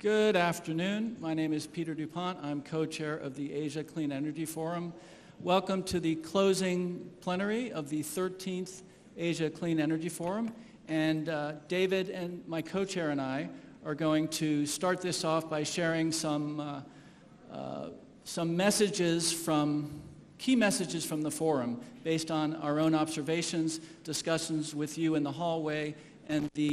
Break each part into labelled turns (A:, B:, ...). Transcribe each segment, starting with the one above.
A: Good afternoon. My name is Peter DuPont. I'm co-chair of the Asia Clean Energy Forum. Welcome to the closing plenary of the 13th Asia Clean Energy Forum. And David and my co-chair and I are going to start this off by sharing some messages key messages from the forum based on our own observations, discussions with you in the hallway, and the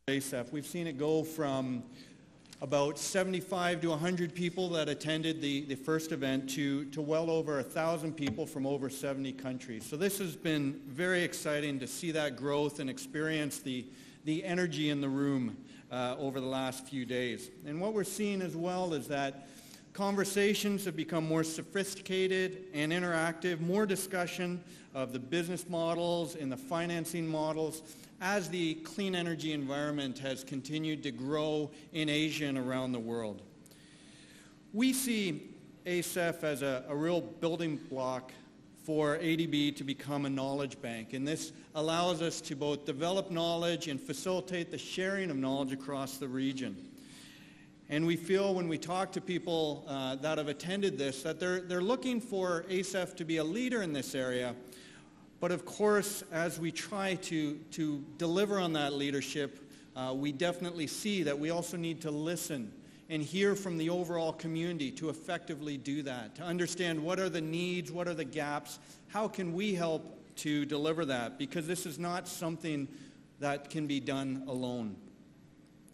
B: ASEF. We've seen it go from about 75 to 100 people that attended the first event to well over 1,000 people from over 70 countries. So this has been very exciting to see that growth and experience the energy in the room over the last few days. And what we're seeing as well is that conversations have become more sophisticated and interactive, more discussion of the business models and the financing models as the clean energy environment has continued to grow in Asia and around the world. We see ASEF as a real building block for ADB to become a knowledge bank, and this allows us to both develop knowledge and facilitate the sharing of knowledge across the region. And we feel when we talk to people that have attended this that they're looking for ASEF to be a leader in this area. But of course, as we try to deliver on that leadership, we definitely see that we also need to listen and hear from the overall community to effectively do that, to understand what are the needs, what are the gaps, how can we help to deliver that, because this is not something that can be done alone.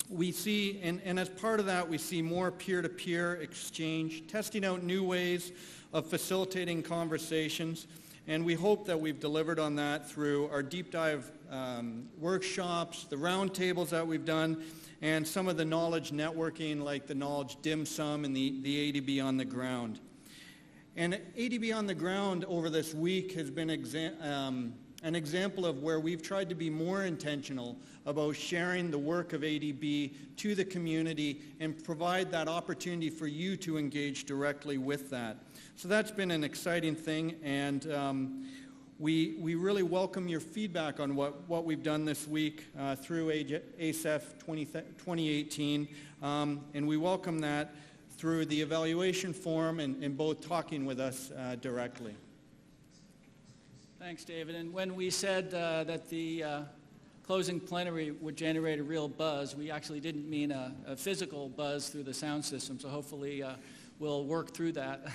B: We see, and as part of that, we see more peer-to-peer exchange, testing out new ways of facilitating conversations. And we hope that we've delivered on that through our deep dive workshops, the roundtables that we've done, and some of the knowledge networking like the knowledge dim sum and the ADB on the ground. And ADB on the ground over this week has been an example of where we've tried to be more intentional about sharing the work of ADB to the community and provide that opportunity for you to engage directly with that. So that's been an exciting thing, and we really welcome your feedback on what we've done this week through ASEF 2018, and we welcome that through the evaluation forum and both talking with us directly.
A: Thanks, David. And when we said that the closing plenary would generate a real buzz, we actually didn't mean a physical buzz through the sound system, so hopefully we'll work through that.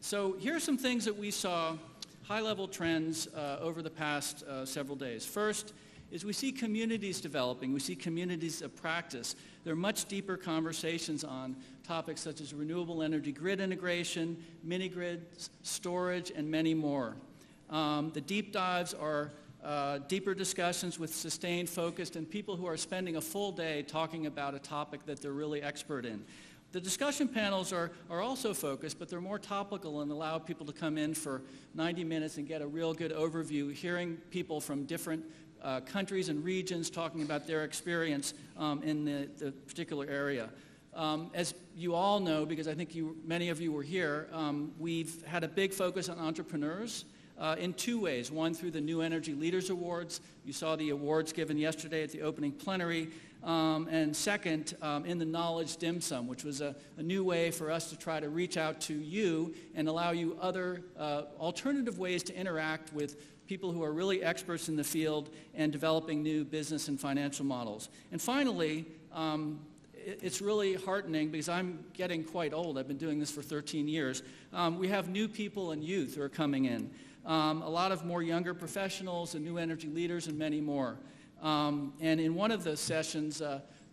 A: So here are some things that we saw, high-level trends over the past several days. First is we see communities developing. We see communities of practice. There are much deeper conversations on topics such as renewable energy grid integration, mini-grids, storage, and many more. The deep dives are deeper discussions with sustained, focused, and people who are spending a full day talking about a topic that they're really expert in. The discussion panels are also focused, but they're more topical and allow people to come in for 90 minutes and get a real good overview, hearing people from different countries and regions talking about their experience in the particular area. As you all know, because I think many of you were here, we've had a big focus on entrepreneurs in two ways. One, through the New Energy Leaders Awards. You saw the awards given yesterday at the opening plenary. And second, in the Knowledge Dim Sum, which was a new way for us to try to reach out to you and allow you other alternative ways to interact with people who are really experts in the field and developing new business and financial models. And finally, it's really heartening because I'm getting quite old. I've been doing this for 13 years. We have new people and youth who are coming in. A lot of more younger professionals and new energy leaders and many more. And in one of the sessions,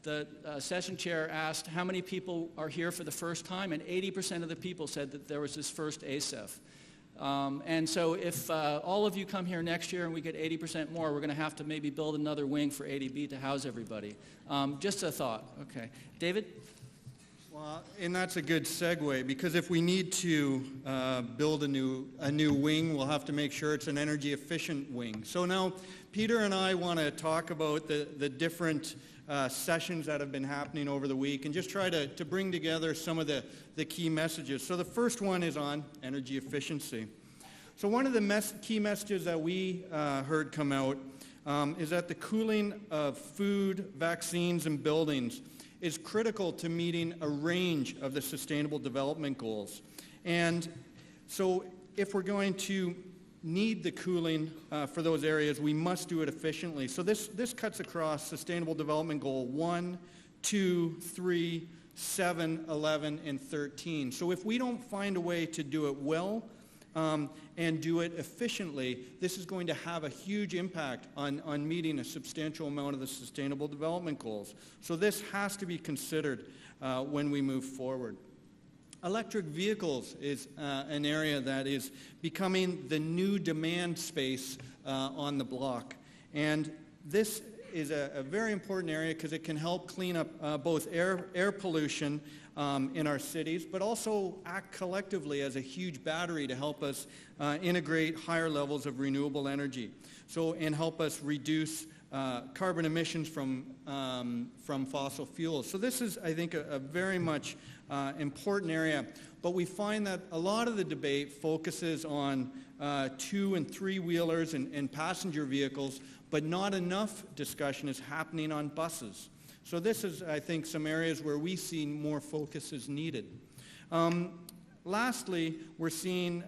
A: the session chair asked how many people are here for the first time, and 80% of the people said that there was this first ASEF. And so if all of you come here next year and we get 80% more, we're going to have to maybe build another wing for ADB to house everybody. Just a thought. Okay. David?
B: Well, and that's a good segue, because if we need to build a new wing, we'll have to make sure it's an energy efficient wing. So now Peter and I want to talk about the different sessions that have been happening over the week and just try to bring together some of the key messages. So the first one is on energy efficiency. So one of the key messages that we heard come out is that the cooling of food, vaccines, and buildings is critical to meeting a range of the Sustainable Development Goals. And so if we're going to need the cooling for those areas, we must do it efficiently. So this cuts across Sustainable Development Goal 1, 2, 3, 7, 11, and 13. So if we don't find a way to do it well and do it efficiently, this is going to have a huge impact on meeting a substantial amount of the Sustainable Development Goals. So this has to be considered when we move forward. Electric vehicles is an area that is becoming the new demand space on the block. And this is a very important area because it can help clean up both air pollution in our cities, but also act collectively as a huge battery to help us integrate higher levels of renewable energy. So, and help us reduce carbon emissions from fossil fuels. So this is, I think, a very much important area. But we find that a lot of the debate focuses on 2- and 3-wheelers and passenger vehicles, but not enough discussion is happening on buses. So this is, I think, some areas where we see more focus is needed. Lastly, we're seeing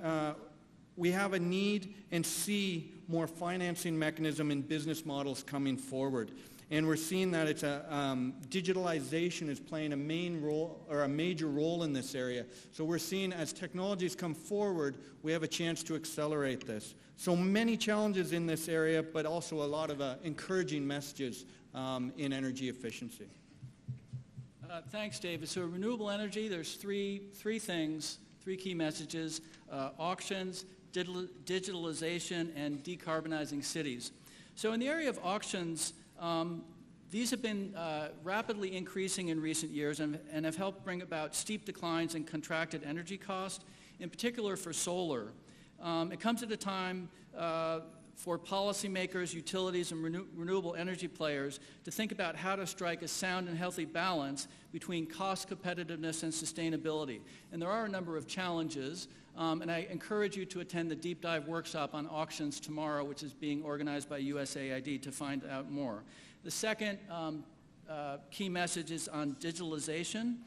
B: we have a need and see more financing mechanism and business models coming forward. And we're seeing that it's digitalization is playing a main role or a major role in this area. So we're seeing as technologies come forward, we have a chance to accelerate this. So many challenges in this area, but also a lot of encouraging messages in energy efficiency.
A: Thanks, David. So renewable energy, there's three things, three key messages: auctions, digitalization, and decarbonizing cities. So in the area of auctions, these have been rapidly increasing in recent years and have helped bring about steep declines in contracted energy cost, in particular for solar. It comes at a time for policymakers, utilities, and renewable energy players to think about how to strike a sound and healthy balance between cost competitiveness and sustainability. And there are a number of challenges, and I encourage you to attend the deep dive workshop on auctions tomorrow, which is being organized by USAID, to find out more. The second key message is on digitalization,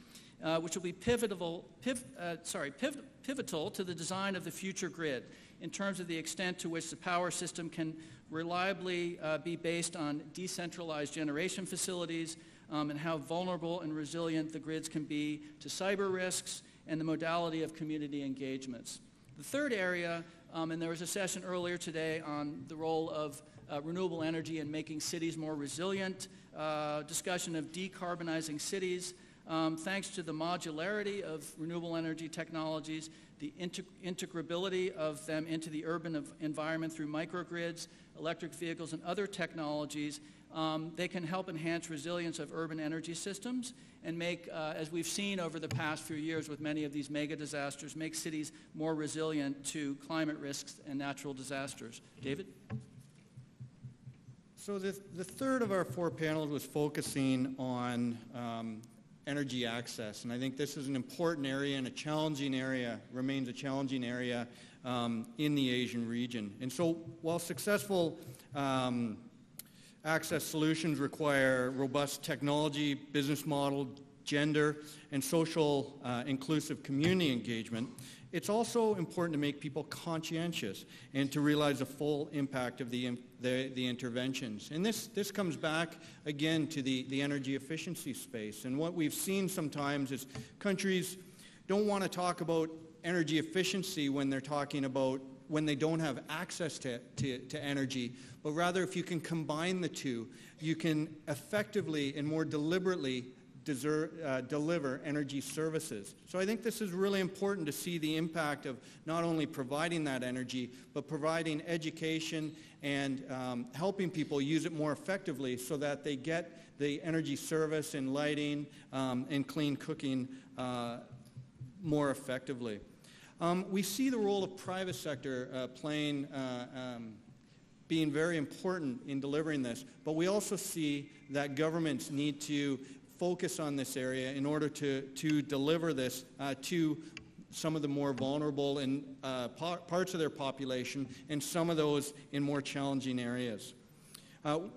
A: which will be pivotal to the design of the future grid in terms of the extent to which the power system can reliably be based on decentralized generation facilities, and how vulnerable and resilient the grids can be to cyber risks and the modality of community engagements. The third area, and there was a session earlier today on the role of renewable energy in making cities more resilient, discussion of decarbonizing cities, thanks to the modularity of renewable energy technologies, the integrability of them into the urban environment through microgrids, electric vehicles, and other technologies. They can help enhance resilience of urban energy systems and make, as we've seen over the past few years with many of these mega disasters, make cities more resilient to climate risks and natural disasters. David?
B: So the third of our 4 panels was focusing on energy access, and I think this is an important area and a challenging area, remains a challenging area in the Asian region. And so while successful access solutions require robust technology, business model, gender, and social inclusive community engagement, it's also important to make people conscientious and to realize the full impact of the interventions. And this comes back again to the energy efficiency space. And what we've seen sometimes is countries don't want to talk about energy efficiency when they're talking about when they don't have access to energy, but rather if you can combine the two, you can effectively and more deliberately deliver energy services. So I think this is really important to see the impact of not only providing that energy, but providing education and helping people use it more effectively so that they get the energy service and lighting and clean cooking more effectively. We see the role of private sector being very important in delivering this, but we also see that governments need to focus on this area in order to deliver this to some of the more vulnerable and parts of their population and some of those in more challenging areas.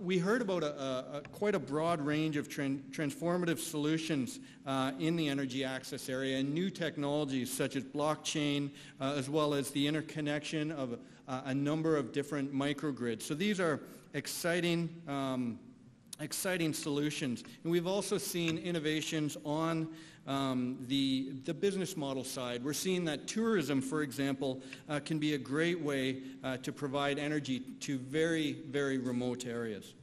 B: We heard about quite a broad range of transformative solutions in the energy access area and new technologies such as blockchain as well as the interconnection of a number of different microgrids. So these are exciting solutions. And we've also seen innovations on the business model side. We're seeing that tourism, for example, can be a great way to provide energy to very, very remote areas.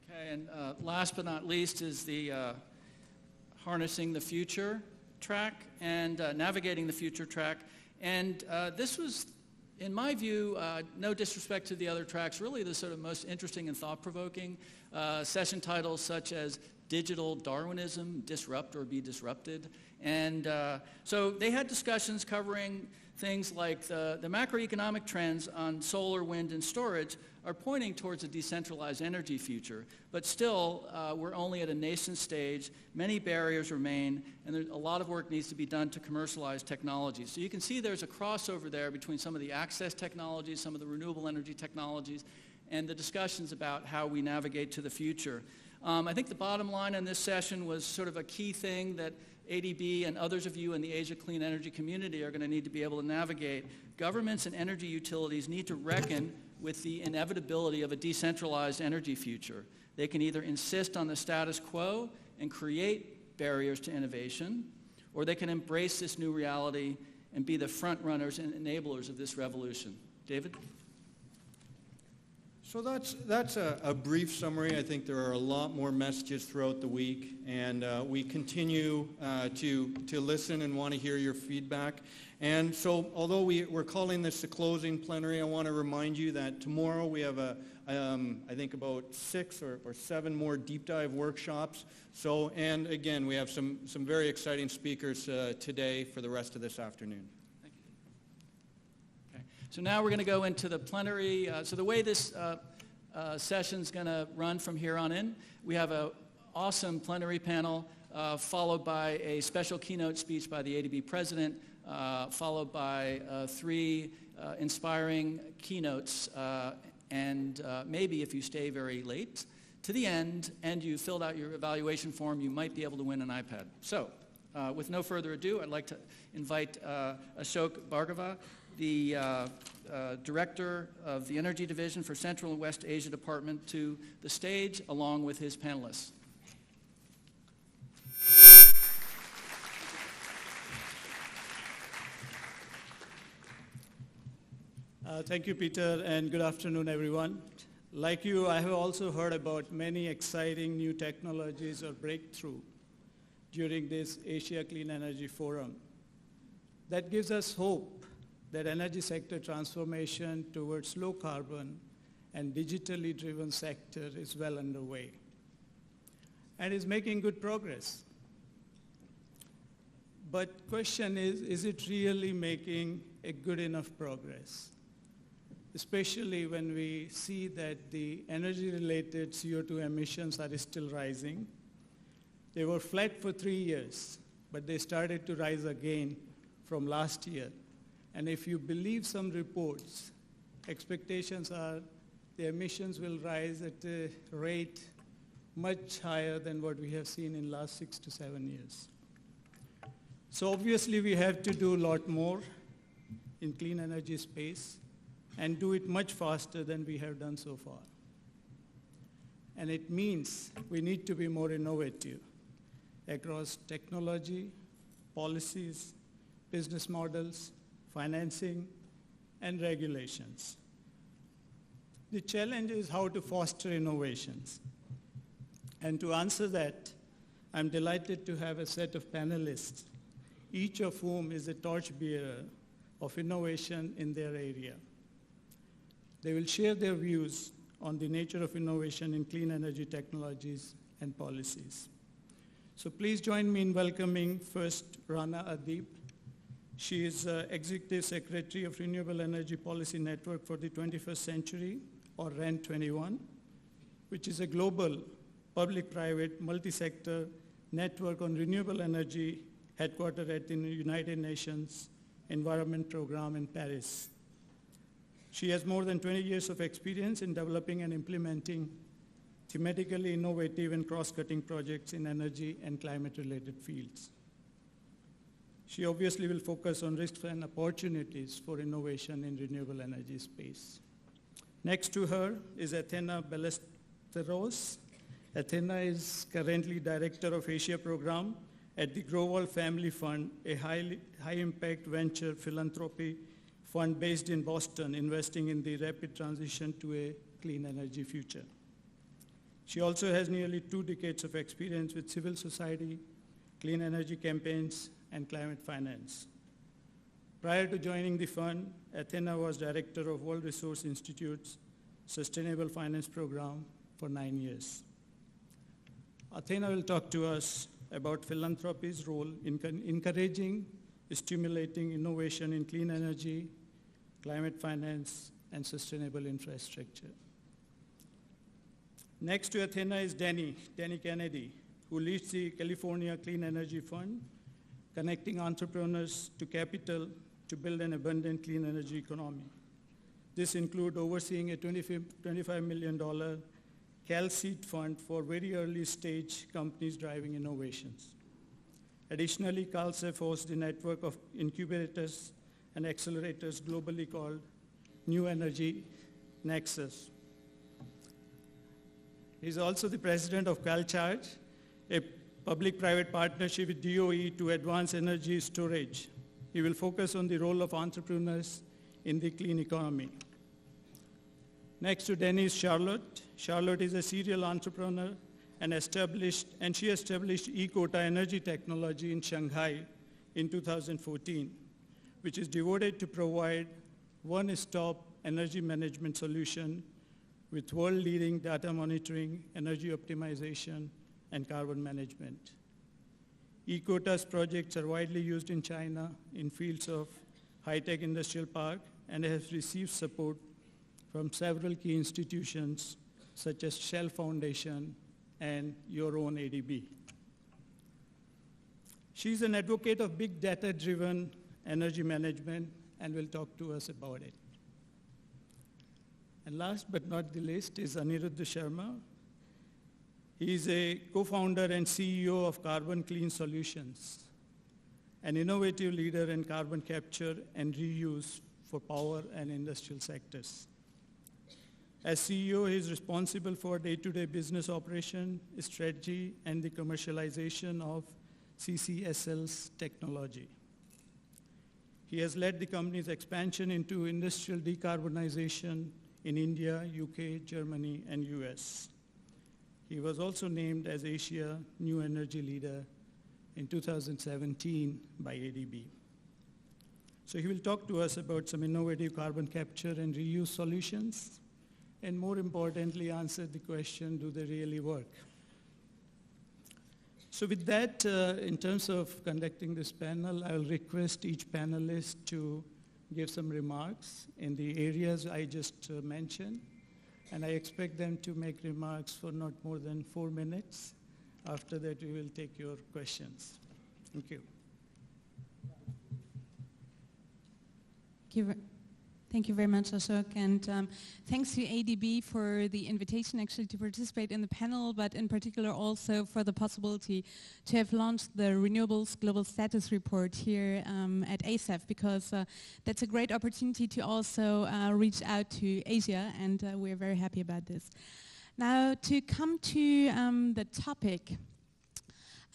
A: Okay, and last but not least is the Harnessing the Future track and Navigating the Future track. And this was, in my view, no disrespect to the other tracks, really the sort of most interesting and thought-provoking session titles such as Digital Darwinism, Disrupt or Be Disrupted. And so they had discussions covering things like the macroeconomic trends on solar, wind, and storage are pointing towards a decentralized energy future. But still, we're only at a nascent stage. Many barriers remain, and a lot of work needs to be done to commercialize technology. So you can see there's a crossover there between some of the access technologies, some of the renewable energy technologies, and the discussions about how we navigate to the future. I think the bottom line in this session was sort of a key thing that ADB and others of you in the Asia Clean Energy community are going to need to be able to navigate. Governments and energy utilities need to reckon with the inevitability of a decentralized energy future. They can either insist on the status quo and create barriers to innovation, or they can embrace this new reality and be the front runners and enablers of this revolution. David?
B: So that's a brief summary. I think there are a lot more messages throughout the week, and we continue to listen and want to hear your feedback. And so although we're calling this the closing plenary, I want to remind you that tomorrow we have I think about 6 or 7 more deep dive workshops. So, and again, we have some very exciting speakers today for the rest of this afternoon.
A: So now we're going to go into the plenary. So the way this session's going to run from here on in, we have an awesome plenary panel followed by a special keynote speech by the ADB president, followed by 3 inspiring keynotes, and maybe if you stay very late to the end and you filled out your evaluation form, you might be able to win an iPad. So with no further ado, I'd like to invite Ashok Bhargava, the Director of the Energy Division for Central and West Asia Department, to the stage along with his panelists.
C: Thank you, Peter, and good afternoon, everyone. Like you, I have also heard about many exciting new technologies or breakthrough during this Asia Clean Energy Forum. That gives us hope that energy sector transformation towards low carbon and digitally driven sector is well underway and is making good progress. But question is it really making a good enough progress? Especially when we see that the energy-related CO2 emissions are still rising. They were flat for 3 years, but they started to rise again from last year. And if you believe some reports, expectations are the emissions will rise at a rate much higher than what we have seen in the last 6 to 7 years. So obviously we have to do a lot more in clean energy space and do it much faster than we have done so far. And it means we need to be more innovative across technology, policies, business models, financing, and regulations. The challenge is how to foster innovations. And to answer that, I'm delighted to have a set of panelists, each of whom is a torchbearer of innovation in their area. They will share their views on the nature of innovation in clean energy technologies and policies. So please join me in welcoming first Rana Adib. She is Executive Secretary of Renewable Energy Policy Network for the 21st Century, or REN21, which is a global public-private multi-sector network on renewable energy headquartered at the United Nations Environment Program in Paris. She has more than 20 years of experience in developing and implementing thematically innovative and cross-cutting projects in energy and climate-related fields. She obviously will focus on risks and opportunities for innovation in renewable energy space. Next to her is Athena Ballesteros. Athena is currently Director of Asia Program at the Growell Family Fund, a high-impact venture philanthropy fund based in Boston, investing in the rapid transition to a clean energy future. She also has nearly 2 decades of experience with civil society, clean energy campaigns, and climate finance. Prior to joining the fund, Athena was Director of World Resource Institute's Sustainable Finance Program for 9 years. Athena will talk to us about philanthropy's role in encouraging, stimulating innovation in clean energy, climate finance, and sustainable infrastructure. Next to Athena is Danny Kennedy, who leads the California Clean Energy Fund, connecting entrepreneurs to capital to build an abundant clean energy economy. This includes overseeing a $25 million CalSeed fund for very early stage companies driving innovations. Additionally, CalSEF hosts the network of incubators and accelerators globally called New Energy Nexus. He's also the president of CalCharge, a public-private partnership with DOE to advance energy storage. He will focus on the role of entrepreneurs in the clean economy. Next to Danny is Charlotte. Charlotte is a serial entrepreneur and she established eCota Energy Technology in Shanghai in 2014, which is devoted to provide one-stop energy management solution with world-leading data monitoring, energy optimization, and carbon management. eCota's projects are widely used in China in fields of high-tech industrial park and has received support from several key institutions such as Shell Foundation and your own ADB. She's an advocate of big data-driven energy management and will talk to us about it. And last but not the least is Aniruddha Sharma. He is a co-founder and CEO of Carbon Clean Solutions, an innovative leader in carbon capture and reuse for power and industrial sectors. As CEO, he is responsible for day-to-day business operation, strategy, and the commercialization of CCSL's technology. He has led the company's expansion into industrial decarbonization in India, UK, Germany, and US. He was also named as Asia New Energy Leader in 2017 by ADB. So he will talk to us about some innovative carbon capture and reuse solutions, and more importantly, answer the question, do they really work? So with that, in terms of conducting this panel, I'll request each panelist to give some remarks in the areas I just mentioned. And I expect them to make remarks for not more than 4 minutes. After that, we will take your questions. Thank you.
D: Thank you very much, Ashok, and thanks to ADB for the invitation actually to participate in the panel, but in particular also for the possibility to have launched the Renewables Global Status Report here at ASAF, because that's a great opportunity to also reach out to Asia, and we're very happy about this. Now, to come to the topic.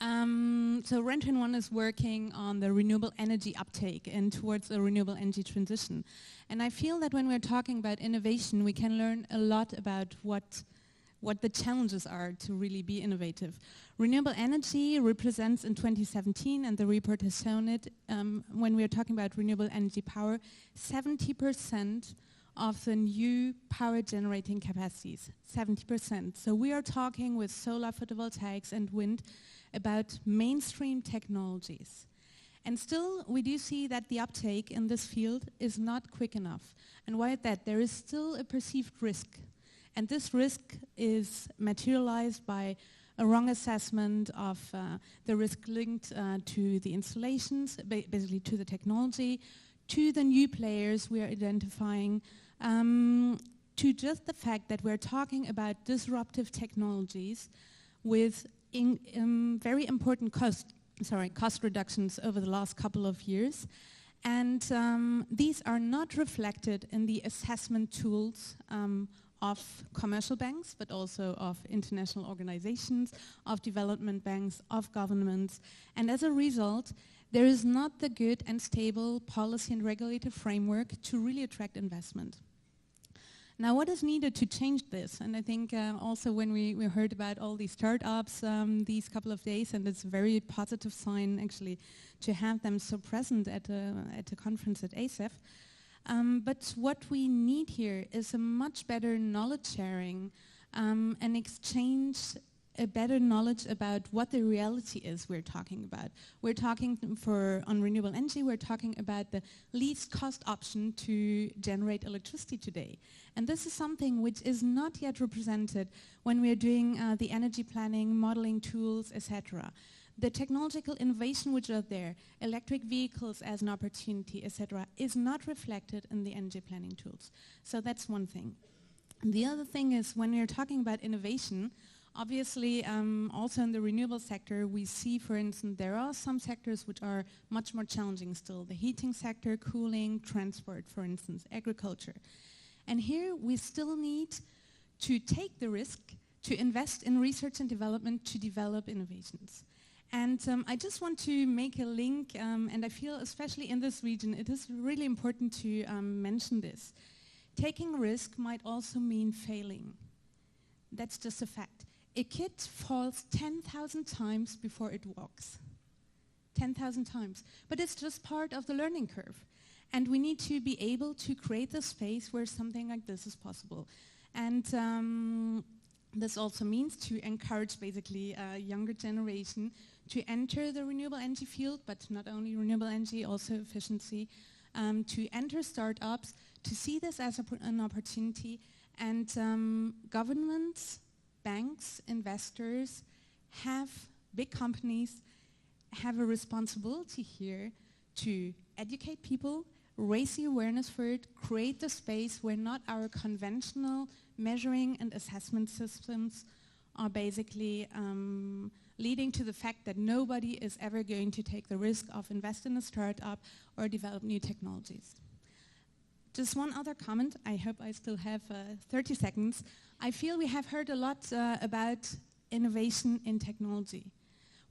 D: So REN21 is working on the renewable energy uptake and towards a renewable energy transition. And I feel that when we're talking about innovation, we can learn a lot about what what the challenges are to really be innovative. Renewable energy represents in 2017, and the report has shown it, when we are talking about renewable energy power, 70% of the new power generating capacities, 70%. So we are talking with solar photovoltaics and wind about mainstream technologies. And still, we do see that the uptake in this field is not quick enough. And why is that? There is still a perceived risk. And this risk is materialized by a wrong assessment of the risk linked to the installations, basically to the technology, to the new players we are identifying, to just the fact that we're talking about disruptive technologies with very important cost reductions over the last couple of years. And these are not reflected in the assessment tools of commercial banks, but also of international organizations, of development banks, of governments. And as a result, there is not the good and stable policy and regulator framework to really attract investment. Now, what is needed to change this? And I think also when we heard about all these startups these couple of days, and it's a very positive sign actually to have them so present at a conference at ASEF. But what we need here is a much better knowledge sharing and exchange a better knowledge about what the reality is we're talking about. We're talking on renewable energy, we're talking about the least cost option to generate electricity today. And this is something which is not yet represented when we're doing the energy planning, modeling tools, etc. The technological innovation which are there, electric vehicles as an opportunity, etc., is not reflected in the energy planning tools. So that's one thing. And the other thing is when we're talking about innovation, obviously, also in the renewable sector, we see, for instance, there are some sectors which are much more challenging still. The heating sector, cooling, transport, for instance, agriculture. And here we still need to take the risk to invest in research and development to develop innovations. And I just want to make a link, and I feel especially in this region, it is really important to mention this. Taking risk might also mean failing. That's just a fact. A kid falls 10,000 times before it walks. 10,000 times. But it's just part of the learning curve. And we need to be able to create a space where something like this is possible. And this also means to encourage basically a younger generation to enter the renewable energy field, but not only renewable energy, also efficiency, to enter startups, to see this as an opportunity. And governments, banks, investors, big companies have a responsibility here to educate people, raise the awareness for it, create the space where not our conventional measuring and assessment systems are basically leading to the fact that nobody is ever going to take the risk of invest in a startup or develop new technologies. Just one other comment. I hope I still have 30 seconds. I feel we have heard a lot about innovation in technology.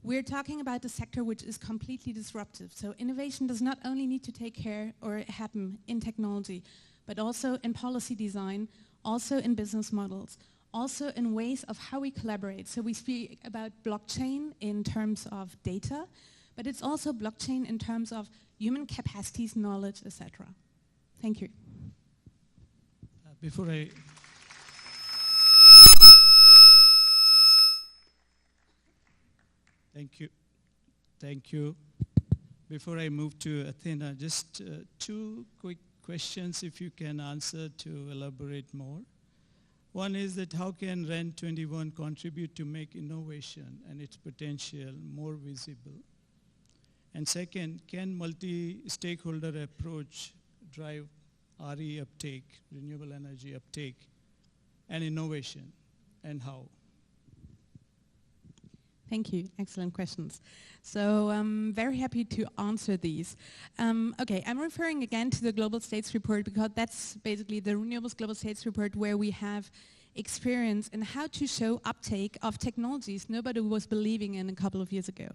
D: We're talking about a sector which is completely disruptive. So innovation does not only need to take care or happen in technology, but also in policy design, also in business models, also in ways of how we collaborate. So we speak about blockchain in terms of data, but it's also blockchain in terms of human capacities, knowledge, etc. Thank you.
C: Before I Thank you. Before I move to Athena, just two quick questions if you can answer to elaborate more. One is that how can REN 21 contribute to make innovation and its potential more visible? And second, can multi-stakeholder approach drive RE uptake, renewable energy uptake, and innovation, and how?
D: Thank you. Excellent questions. So I'm very happy to answer these. Okay, I'm referring again to the Global States Report because that's basically the Renewables Global States Report where we have experience in how to show uptake of technologies nobody was believing in a couple of years ago.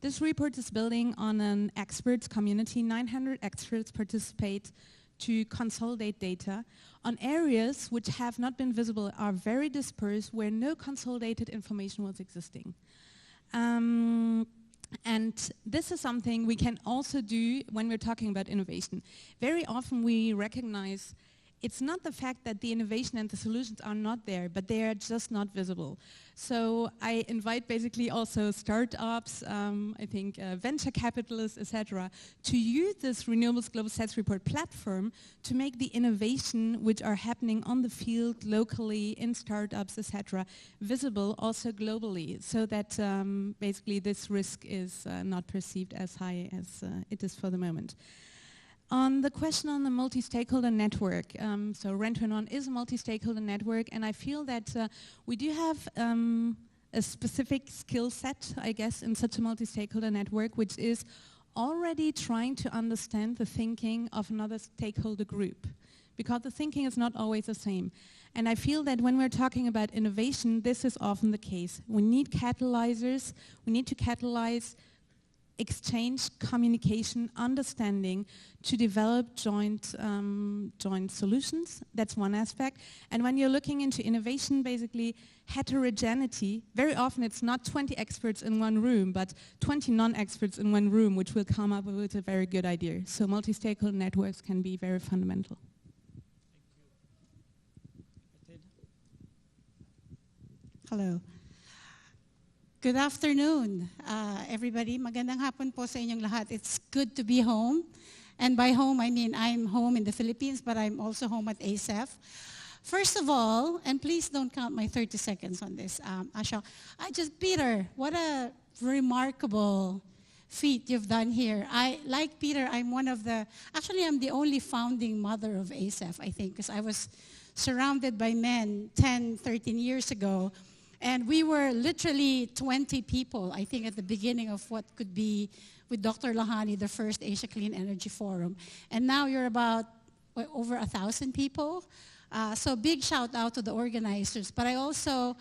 D: This report is building on an experts community. 900 experts participate to consolidate data on areas which have not been visible, are very dispersed, where no consolidated information was existing. And this is something we can also do when we're talking about innovation. Very often we recognize it's not the fact that the innovation and the solutions are not there, but they are just not visible. So I invite basically also startups, I think venture capitalists, etc., to use this Renewables Global Stats Report platform to make the innovation which are happening on the field, locally, in startups, etc., visible also globally, so that basically this risk is not perceived as high as it is for the moment. On the question on the multi-stakeholder network, so Rent-to-Earn is a multi-stakeholder network, and I feel that we do have a specific skill set, I guess, in such a multi-stakeholder network, which is already trying to understand the thinking of another stakeholder group, because the thinking is not always the same. And I feel that when we're talking about innovation, this is often the case. We need catalyzers, we need to catalyze exchange, communication, understanding to develop joint solutions. That's one aspect. And when you're looking into innovation, basically heterogeneity, very often it's not 20 experts in one room, but 20 non-experts in one room, which will come up with a very good idea. So multi-stakeholder networks can be very fundamental.
E: Hello. Good afternoon, everybody. Magandang hapon po sa inyong lahat. It's good to be home. And by home, I mean I'm home in the Philippines, but I'm also home at ASEF. First of all, and please don't count my 30 seconds on this, Asha. Peter, what a remarkable feat you've done here. Like Peter, I'm the only founding mother of ASEF, I think, because I was surrounded by men 10, 13 years ago. And we were literally 20 people, I think, at the beginning of what could be, with Dr. Lahani, the first Asia Clean Energy Forum. And now you're about over 1,000 people. So big shout out to the organizers. But I also,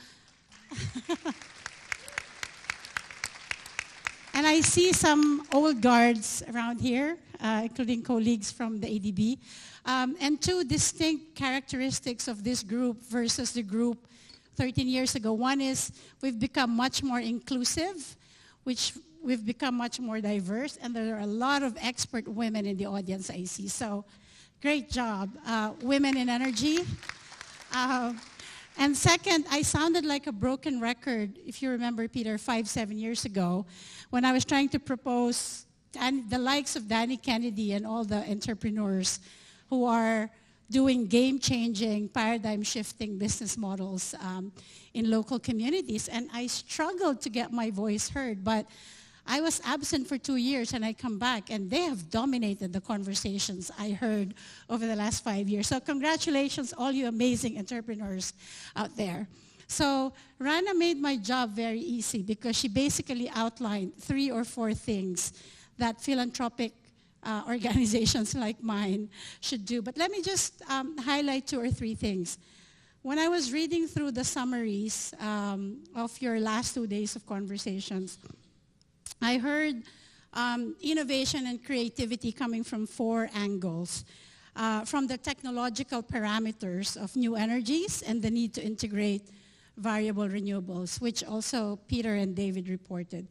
E: and I see some old guards around here, including colleagues from the ADB. And two distinct characteristics of this group versus the group 13 years ago. One is we've become much more inclusive, which we've become much more diverse, and there are a lot of expert women in the audience I see. So great job, women in energy. And second, I sounded like a broken record, if you remember, Peter, 5-7 years ago, when I was trying to propose the likes of Danny Kennedy and all the entrepreneurs who are doing game-changing, paradigm-shifting business models in local communities. And I struggled to get my voice heard, but I was absent for 2 years, and I come back, and they have dominated the conversations I heard over the last 5 years. So congratulations, all you amazing entrepreneurs out there. So Rana made my job very easy because she basically outlined 3 or 4 things that philanthropic organizations like mine should do. But let me just highlight 2 or 3 things. When I was reading through the summaries of your last 2 days of conversations, I heard innovation and creativity coming from 4 angles. From the technological parameters of new energies and the need to integrate variable renewables, which also Peter and David reported.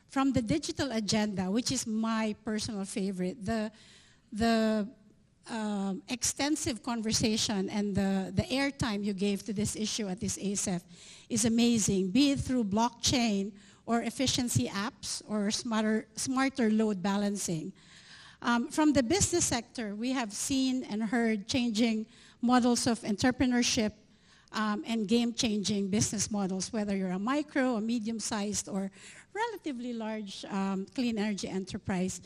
E: From the digital agenda, which is my personal favorite, the extensive conversation and the airtime you gave to this issue at this ASEF is amazing, be it through blockchain or efficiency apps or smarter load balancing. From the business sector, we have seen and heard changing models of entrepreneurship and game-changing business models, whether you're a micro, a medium-sized, or relatively large clean energy enterprise.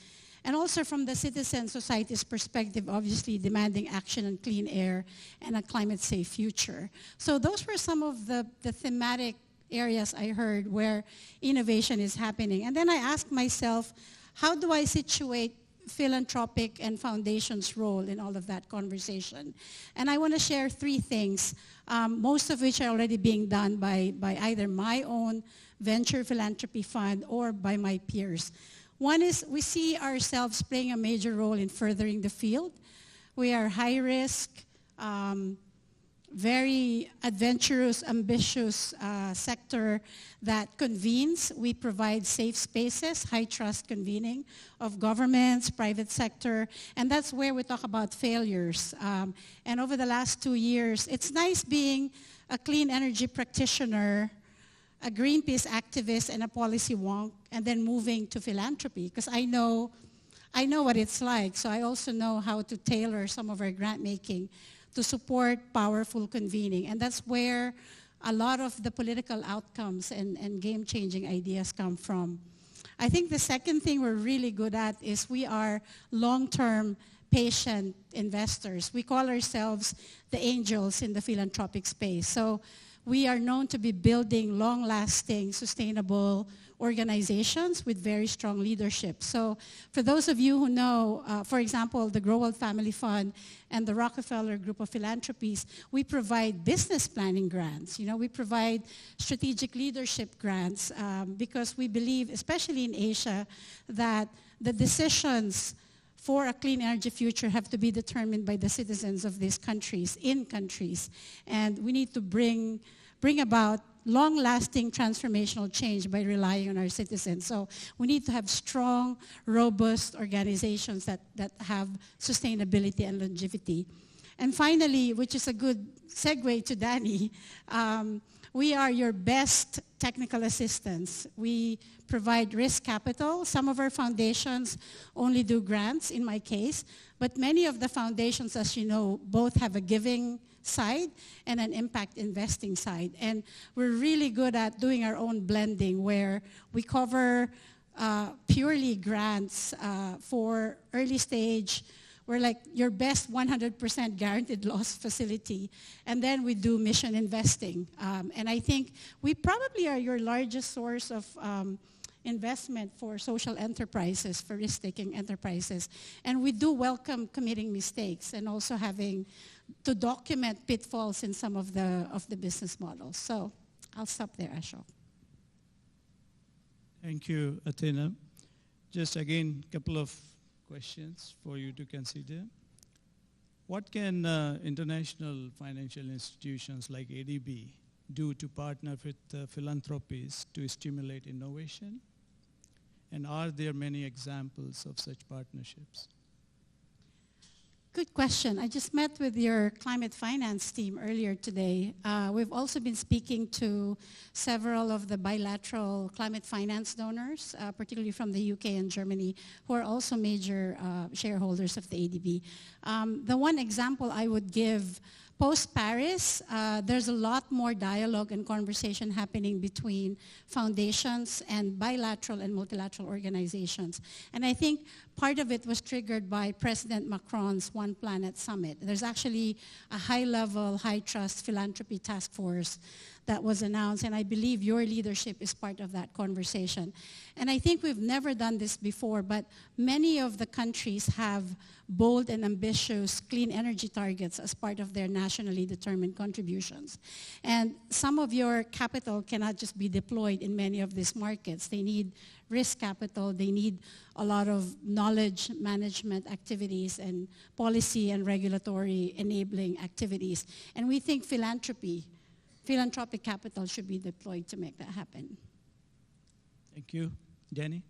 E: And also from the citizen society's perspective, obviously demanding action on clean air and a climate-safe future. So those were some of the thematic areas I heard where innovation is happening. And then I asked myself, how do I situate philanthropic and foundation's role in all of that conversation? And I want to share 3 things, most of which are already being done by either my own venture philanthropy fund or by my peers. One is we see ourselves playing a major role in furthering the field We are high risk, very adventurous, ambitious sector that convenes. We provide safe spaces, high trust convening of governments, private sector, and that's where we talk about failures. And over the last 2 years, it's nice being a clean energy practitioner, a Greenpeace activist, and a policy wonk, and then moving to philanthropy, because I know what it's like, so I also know how to tailor some of our grant making to support powerful convening. And that's where a lot of the political outcomes and game-changing ideas come from. I think the second thing we're really good at is we are long-term patient investors. We call ourselves the angels in the philanthropic space. So we are known to be building long-lasting, sustainable organizations with very strong leadership. So for those of you who know, for example, the Growell Family Fund and the Rockefeller Group of Philanthropies, we provide business planning grants. We provide strategic leadership grants because we believe, especially in Asia, that the decisions for a clean energy future have to be determined by the citizens of these countries, in countries. And we need to bring about long-lasting transformational change by relying on our citizens. So we need to have strong, robust organizations that have sustainability and longevity. And finally, which is a good segue to Danny, we are your best technical assistants. We provide risk capital. Some of our foundations only do grants, in my case, but many of the foundations, as you know, both have a giving side and an impact investing side. And we're really good at doing our own blending where we cover purely grants for early stage. We're like your best 100% guaranteed loss facility. And then we do mission investing. And I think we probably are your largest source of investment for social enterprises, for risk-taking enterprises. And we do welcome committing mistakes and also having to document pitfalls in some of the business models. So I'll stop there, Ashok.
C: Thank you, Athena. Just again, a couple of questions for you to consider. What can international financial institutions like ADB do to partner with philanthropies to stimulate innovation? And are there many examples of such partnerships?
E: Good question. I just met with your climate finance team earlier today. We've also been speaking to several of the bilateral climate finance donors, particularly from the UK and Germany, who are also major shareholders of the ADB. The one example I would give, post-Paris, there's a lot more dialogue and conversation happening between foundations and bilateral and multilateral organizations. And I think part of it was triggered by President Macron's One Planet Summit. There's actually a high-level, high-trust philanthropy task force that was announced, and I believe your leadership is part of that conversation. And I think we've never done this before, but many of the countries have bold and ambitious clean energy targets as part of their nationally determined contributions. And some of your capital cannot just be deployed in many of these markets. They need risk capital, they need a lot of knowledge management activities and policy and regulatory enabling activities. And we think philanthropic capital should be deployed to make that happen.
C: Thank you. Danny?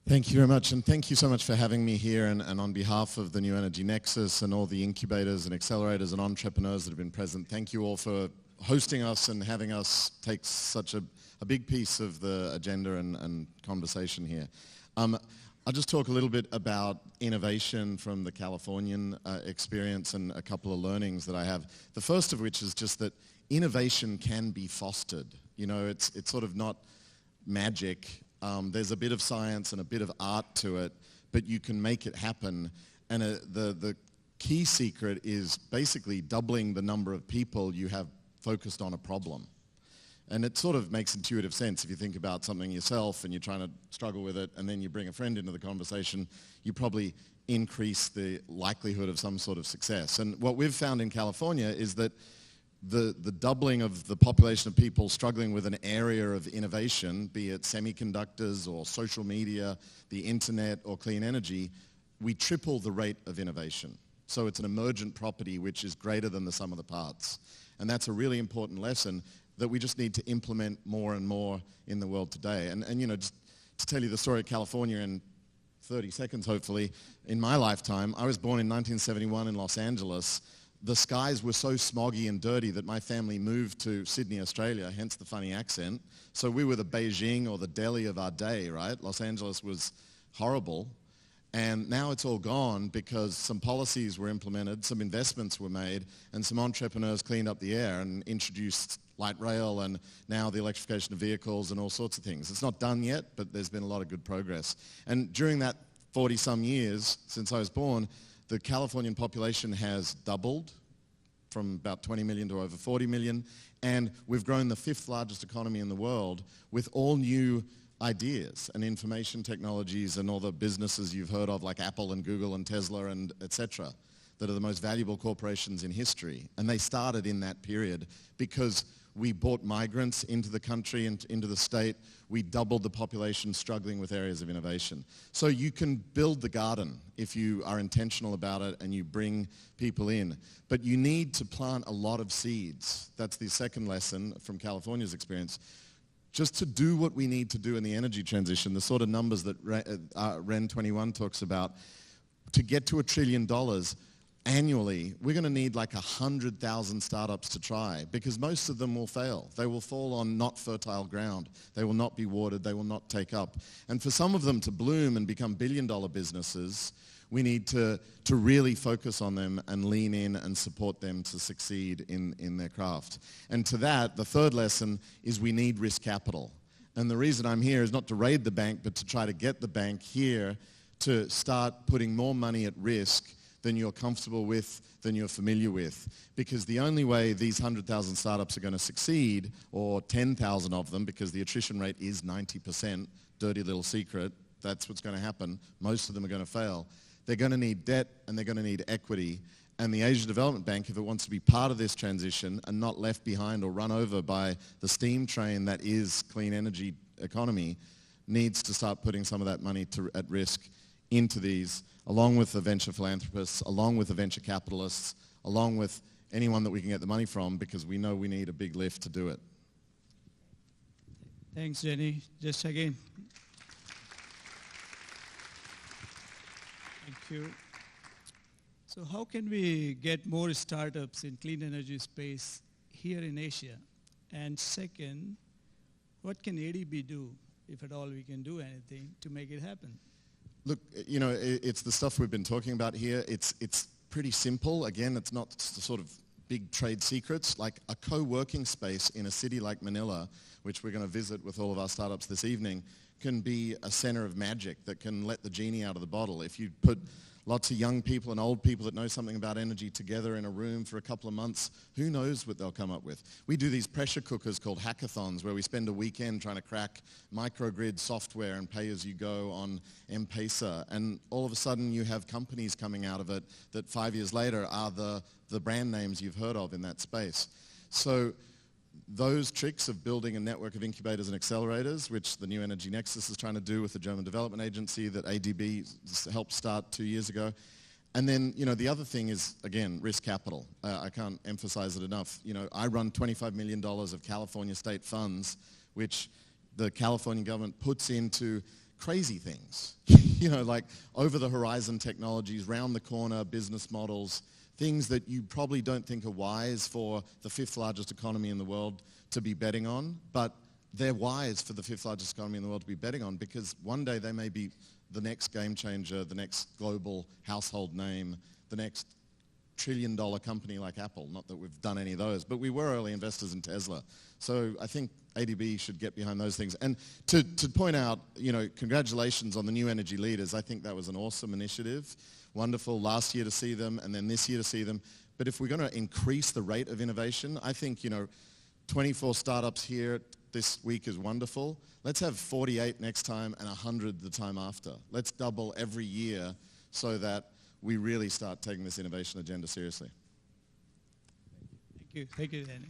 F: Thank you very much, and thank you so much for having me here, and on behalf of the New Energy Nexus and all the incubators and accelerators and entrepreneurs that have been present, thank you all for hosting us and having us take such a big piece of the agenda and conversation here. I'll just talk a little bit about innovation from the Californian experience and a couple of learnings that I have. The first of which is just that innovation can be fostered. You know, it's sort of not magic. There's a bit of science and a bit of art to it, but you can make it happen. And the key secret is basically doubling the number of people you have focused on a problem. And it sort of makes intuitive sense if you think about something yourself and you're trying to struggle with it, and then you bring a friend into the conversation, you probably increase the likelihood of some sort of success. And what we've found in California is that the doubling of the population of people struggling with an area of innovation, be it semiconductors or social media, the internet or clean energy, we triple the rate of innovation. So it's an emergent property which is greater than the sum of the parts. And that's a really important lesson that we just need to implement more and more in the world today. And you know, just to tell you the story of California in 30 seconds, hopefully, in my lifetime, I was born in 1971 in Los Angeles. The skies were so smoggy and dirty that my family moved to Sydney, Australia, hence the funny accent. So we were the Beijing or the Delhi of our day, right? Los Angeles was horrible. And now it's all gone because some policies were implemented, some investments were made, and some entrepreneurs cleaned up the air and introduced light rail and now the electrification of vehicles and all sorts of things. It's not done yet, but there's been a lot of good progress. And during that 40-some years since I was born, the Californian population has doubled from about 20 million to over 40 million, and we've grown the 5th largest economy in the world with all new ideas and information technologies and all the businesses you've heard of like Apple and Google and Tesla and etc. that are the most valuable corporations in history. And they started in that period because we brought migrants into the country and into the state. We doubled the population struggling with areas of innovation. So you can build the garden if you are intentional about it and you bring people in. But you need to plant a lot of seeds. That's the second lesson from California's experience. Just to do what we need to do in the energy transition, the sort of numbers that REN 21 talks about, to get to $1 trillion annually, we're going to need like 100,000 startups to try because most of them will fail. They will fall on not fertile ground. They will not be watered. They will not take up. And for some of them to bloom and become billion-dollar businesses, we need to really focus on them and lean in and support them to succeed in their craft. And to that, the third lesson is we need risk capital. And the reason I'm here is not to raid the bank, but to try to get the bank here to start putting more money at risk than you're comfortable with, than you're familiar with. Because the only way these 100,000 startups are going to succeed, or 10,000 of them, because the attrition rate is 90%, dirty little secret, that's what's going to happen. Most of them are going to fail. They're going to need debt and they're going to need equity. And the Asia Development Bank, if it wants to be part of this transition and not left behind or run over by the steam train that is clean energy economy, needs to start putting some of that money at risk into these, along with the venture philanthropists, along with the venture capitalists, along with anyone that we can get the money from, because we know we need a big lift to do it.
C: Thanks, Jenny. Just again. Thank you. So how can we get more startups in clean energy space here in Asia? And second, what can ADB do, if at all we can do anything, to make it happen?
F: Look, you know, it's the stuff we've been talking about here. It's pretty simple. Again, it's not the sort of big trade secrets. Like a co-working space in a city like Manila, which we're going to visit with all of our startups this evening, can be a center of magic that can let the genie out of the bottle. If you put lots of young people and old people that know something about energy together in a room for a couple of months, who knows what they'll come up with. We do these pressure cookers called hackathons where we spend a weekend trying to crack microgrid software and pay-as-you-go on M-Pesa. And all of a sudden you have companies coming out of it that 5 years later are the brand names you've heard of in that space. So those tricks of building a network of incubators and accelerators, which the New Energy Nexus is trying to do with the German Development Agency that ADB helped start 2 years ago. And then, you know, the other thing is, again, risk capital. I can't emphasize it enough. You know, I run $25 million of California state funds, which the Californian government puts into crazy things. You know, like over-the-horizon technologies, round-the-corner business models, things that you probably don't think are wise for the 5th largest economy in the world to be betting on, but they're wise for the 5th largest economy in the world to be betting on because one day they may be the next game changer, the next global household name, the next trillion-dollar company like Apple. Not that we've done any of those, but we were early investors in Tesla. So I think ADB should get behind those things. And to point out, you know, congratulations on the new energy leaders. I think that was an awesome initiative. Wonderful last year to see them and then this year to see them. But if we're going to increase the rate of innovation, I think, you know, 24 startups here this week is wonderful. Let's have 48 next time and 100 the time after. Let's double every year so that we really start taking this innovation agenda seriously.
C: Thank you. Thank you, Danny.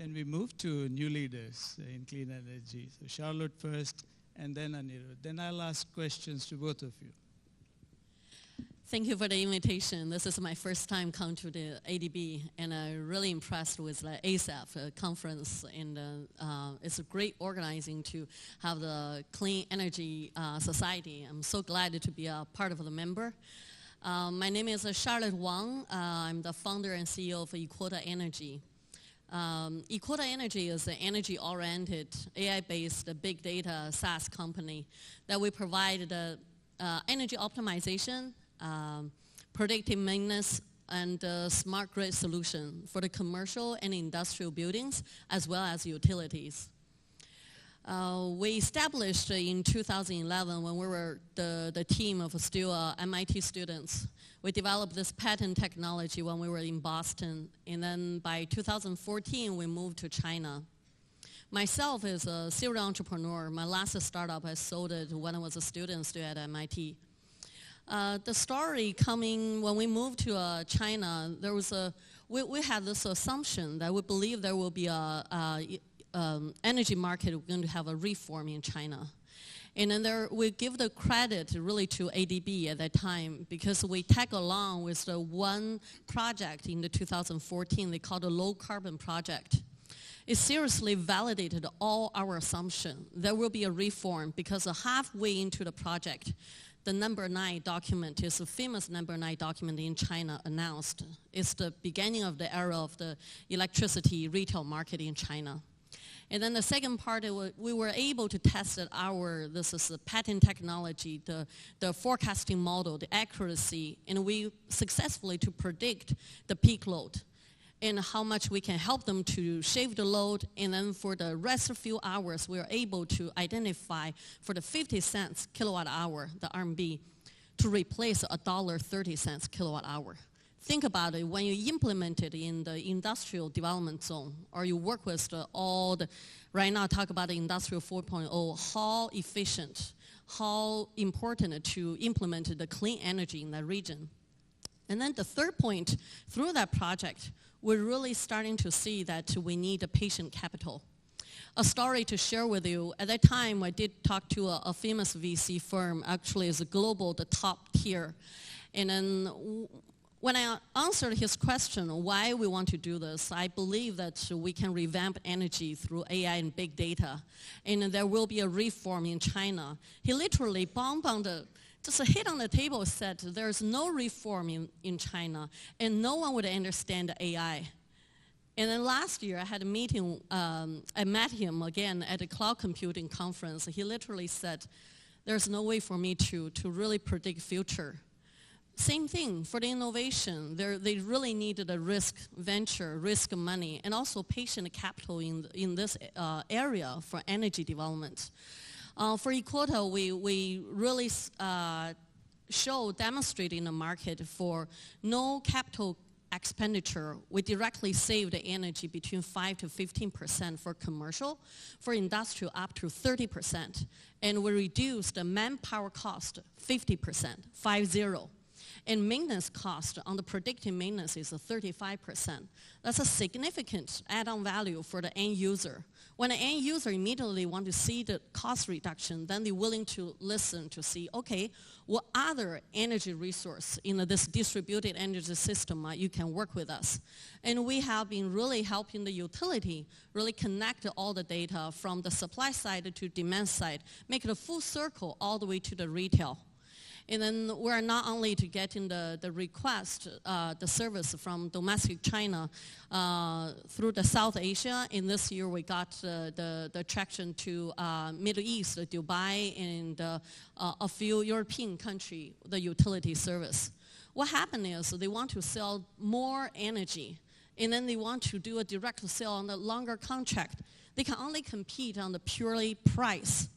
C: and we move to new leaders in clean energy. So Charlotte first, and then Anirudh. Then I'll ask questions to both of you.
G: Thank you for the invitation. This is my first time come to the ADB, and I'm really impressed with the ASAP conference. And it's a great organizing to have the Clean Energy Society. I'm so glad to be a part of the member. My name is Charlotte Wang. I'm the founder and CEO of Equota Energy. Equota Energy is an energy-oriented, AI-based big data SaaS company that we provide the energy optimization, predictive maintenance, and smart grid solution for the commercial and industrial buildings as well as utilities. We established in 2011 when we were the team of still MIT students. We developed this patent technology when we were in Boston, and then by 2014 we moved to China. Myself is a serial entrepreneur. My last startup I sold it when I was a student still at MIT. The story coming when we moved to China, there was we had this assumption that we believe there will be energy market going to have a reform in China. And then we give the credit really to ADB at that time because we tag along with the one project in the 2014 they called the low carbon project. It seriously validated all our assumptions. There will be a reform because halfway into the project, the number 9 document is a famous number 9 document in China announced. It's the beginning of the era of the electricity retail market in China. And then the second part, we were able to test this is a patent technology, the forecasting model, the accuracy, and we successfully to predict the peak load and how much we can help them to shave the load. And then for the rest of few hours, we are able to identify for the 50 cents kilowatt hour, the RMB, to replace $1.30 kilowatt hour. Think about it, when you implement it in the industrial development zone, or you work with right now talk about the industrial 4.0, how efficient, how important to implement the clean energy in that region. And then the third point, through that project, we're really starting to see that we need a patient capital. A story to share with you, at that time I did talk to a famous VC firm, actually is a global, the top tier. And then when I answered his question, why we want to do this, I believe that we can revamp energy through AI and big data, and there will be a reform in China. He literally just hit on the table, said there's no reform in China, and no one would understand AI. And then last year, I had a meeting, I met him again at a cloud computing conference. He literally said, there's no way for me to really predict future. Same thing for the innovation. They really needed a risk venture, risk money, and also patient capital in this area for energy development. For Equota, we really demonstrate in the market for no capital expenditure. We directly save the energy between 5 to 15% for commercial, for industrial up to 30%, and we reduce the manpower cost 50%, 50. And maintenance cost on the predictive maintenance is 35%. That's a significant add-on value for the end user. When the end user immediately want to see the cost reduction, then they're willing to listen to see, okay, what other energy resource in this distributed energy system you can work with us. And we have been really helping the utility really connect all the data from the supply side to demand side, make it a full circle all the way to the retail. And then we're not only to get in the request, the service from domestic China through the South Asia. In this year, we got the traction to Middle East, Dubai, and a few European countries, the utility service. What happened is they want to sell more energy, and then they want to do a direct sale on the longer contract. They can only compete on the purely price.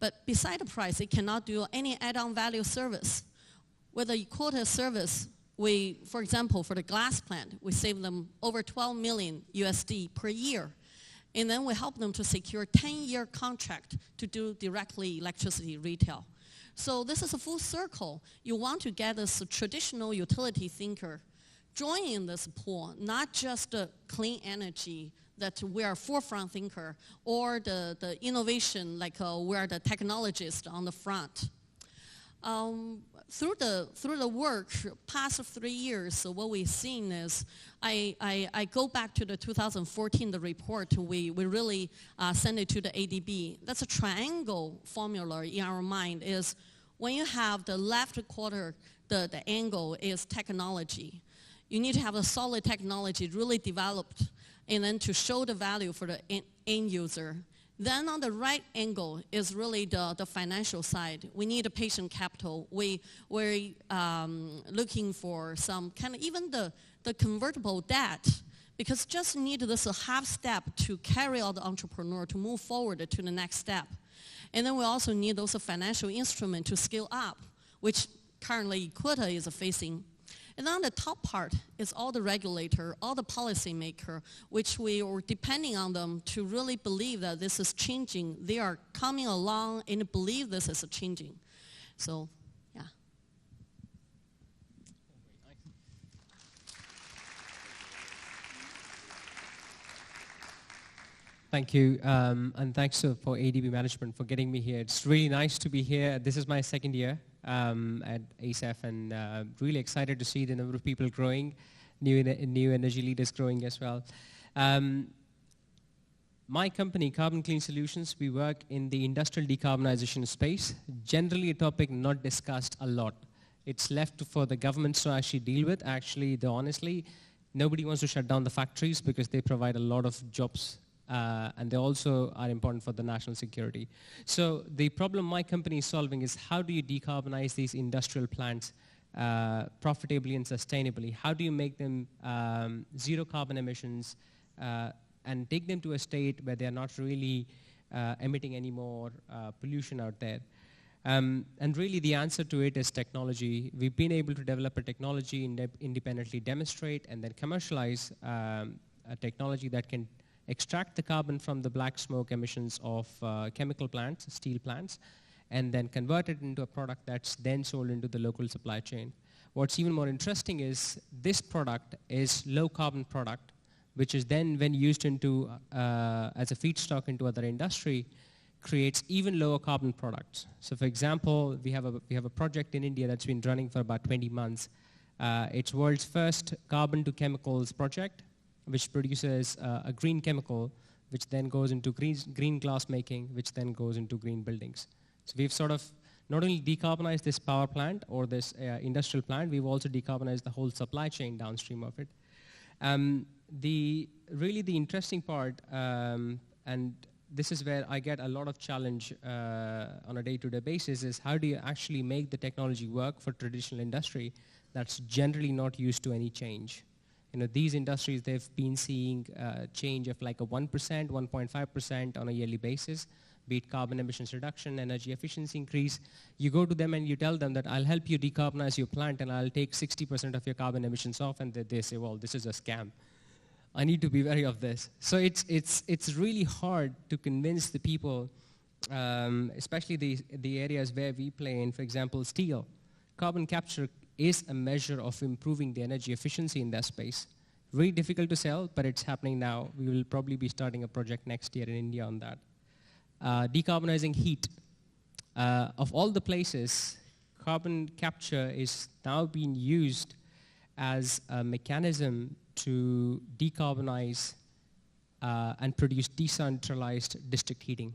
G: But beside the price, it cannot do any add-on value service. With the Equota service, for example, for the glass plant, we save them over 12 million USD per year. And then we help them to secure 10-year contract to do directly electricity retail. So this is a full circle. You want to get this traditional utility thinker join in this pool, not just the clean energy, that we are forefront thinker, or the innovation, like we are the technologist on the front. Through the work, past 3 years, so what we've seen is, I go back to the 2014, the report, we really sent it to the ADB. That's a triangle formula in our mind, is when you have the left quarter, the angle is technology. You need to have a solid technology really developed, and then to show the value for the end user. Then on the right angle is really the financial side. We need a patient capital. We're looking for some kind of, even the convertible debt, because just need this half step to carry out the entrepreneur to move forward to the next step. And then we also need those financial instruments to scale up, which currently Quota is facing. And on the top part is all the regulator, all the policymaker, which we are depending on them to really believe that this is changing. They are coming along and believe this is changing. So, yeah.
H: Thank you, and thanks for ADB management for getting me here. It's really nice to be here. This is my second year at ASAF, and really excited to see the number of people growing, new energy leaders growing as well. My company, Carbon Clean Solutions, we work in the industrial decarbonization space, generally a topic not discussed a lot. It's left for the governments to actually deal with. Actually, honestly, nobody wants to shut down the factories because they provide a lot of jobs. And they also are important for the national security. So the problem my company is solving is, how do you decarbonize these industrial plants profitably and sustainably? How do you make them zero carbon emissions and take them to a state where they're not really emitting any more pollution out there? And really the answer to it is technology. We've been able to develop a technology, independently demonstrate, and then commercialize a technology that can extract the carbon from the black smoke emissions of chemical plants, steel plants, and then convert it into a product that's then sold into the local supply chain. What's even more interesting is this product is low carbon product, which is then, when used into as a feedstock into other industry, creates even lower carbon products. So for example, we have a project in India that's been running for about 20 months. It's world's first carbon to chemicals project, which produces a green chemical, which then goes into green glass making, which then goes into green buildings. So we've sort of not only decarbonized this power plant or this industrial plant, we've also decarbonized the whole supply chain downstream of it. Really the interesting part, and this is where I get a lot of challenge on a day-to-day basis, is how do you actually make the technology work for traditional industry that's generally not used to any change? You know, these industries, they've been seeing change of like a 1%, 1.5% on a yearly basis, be it carbon emissions reduction, energy efficiency increase. You go to them and you tell them that I'll help you decarbonize your plant and I'll take 60% of your carbon emissions off, and they say, well, this is a scam. I need to be wary of this. So it's really hard to convince the people, especially the areas where we play in, for example, steel. Carbon capture is a measure of improving the energy efficiency in that space. Really difficult to sell, but it's happening now. We will probably be starting a project next year in India on that. Decarbonizing heat. Of all the places, carbon capture is now being used as a mechanism to decarbonize and produce decentralized district heating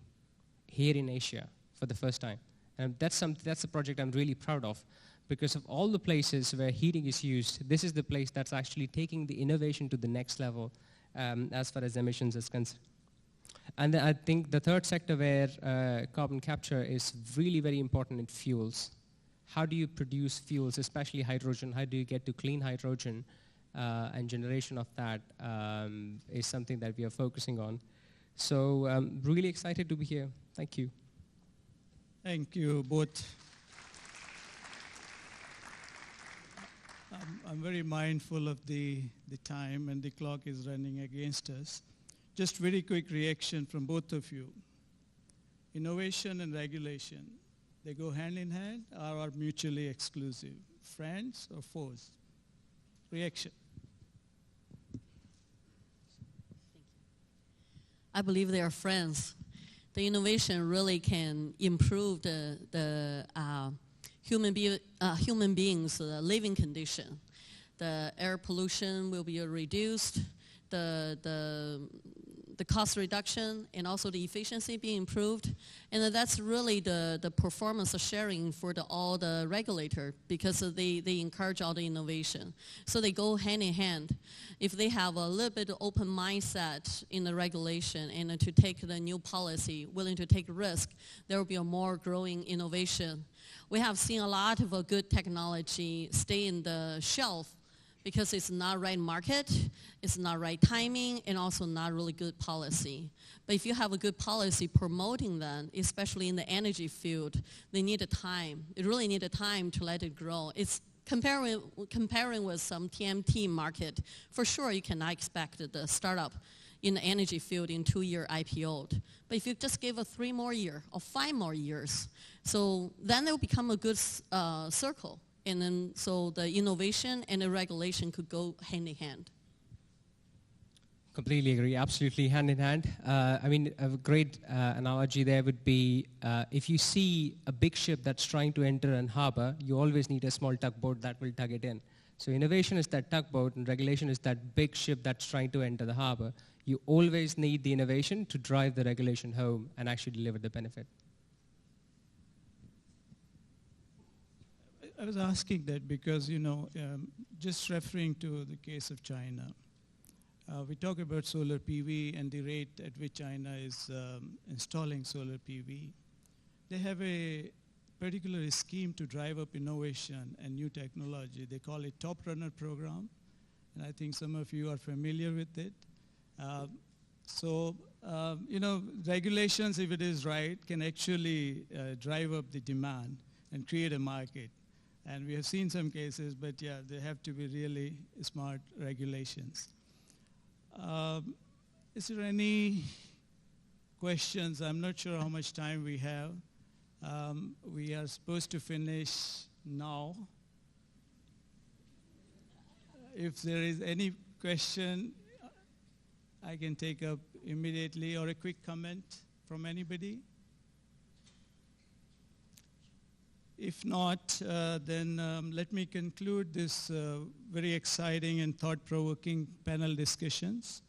H: here in Asia for the first time. And that's a project I'm really proud of, because of all the places where heating is used, this is the place that's actually taking the innovation to the next level as far as emissions is concerned. And I think the third sector where carbon capture is really very important in fuels. How do you produce fuels, especially hydrogen? How do you get to clean hydrogen? And generation of that is something that we are focusing on. So really excited to be here. Thank you.
C: Thank you both. I'm very mindful of the time, and the clock is running against us. Just very quick reaction from both of you. Innovation and regulation, they go hand in hand or are mutually exclusive? Friends or foes? Reaction.
G: I believe they are friends. The innovation really can improve the human beings' living condition. The air pollution will be reduced, the cost reduction, and also the efficiency being improved. And that's really the performance sharing for all the regulator, because they encourage all the innovation. So they go hand in hand. If they have a little bit of open mindset in the regulation and to take the new policy, willing to take risk, there will be a more growing innovation. We have seen a lot of good technology stay in the shelf because it's not right market, it's not right timing, and also not really good policy. But if you have a good policy promoting them, especially in the energy field, they need a time. It really need a time to let it grow. It's comparing with some TMT market. For sure, you cannot expect the startup in the energy field in 2-year IPO'd. But if you just give a 3 more years or 5 more years, so then it will become a good circle. And then, so the innovation and the regulation could go hand in hand.
H: Completely agree, absolutely hand in hand. I mean, a great analogy there would be if you see a big ship that's trying to enter an harbor, you always need a small tugboat that will tug it in. So innovation is that tugboat and regulation is that big ship that's trying to enter the harbor. You always need the innovation to drive the regulation home and actually deliver the benefit.
C: I was asking that because, just referring to the case of China, we talk about solar PV and the rate at which China is installing solar PV. They have a particular scheme to drive up innovation and new technology. They call it Top Runner Program, and I think some of you are familiar with it. Regulations, if it is right, can actually drive up the demand and create a market. And we have seen some cases, but yeah, they have to be really smart regulations. Is there any questions? I'm not sure how much time we have. We are supposed to finish now. If there is any question, I can take up immediately, or a quick comment from anybody. If not, then let me conclude this very exciting and thought-provoking panel discussions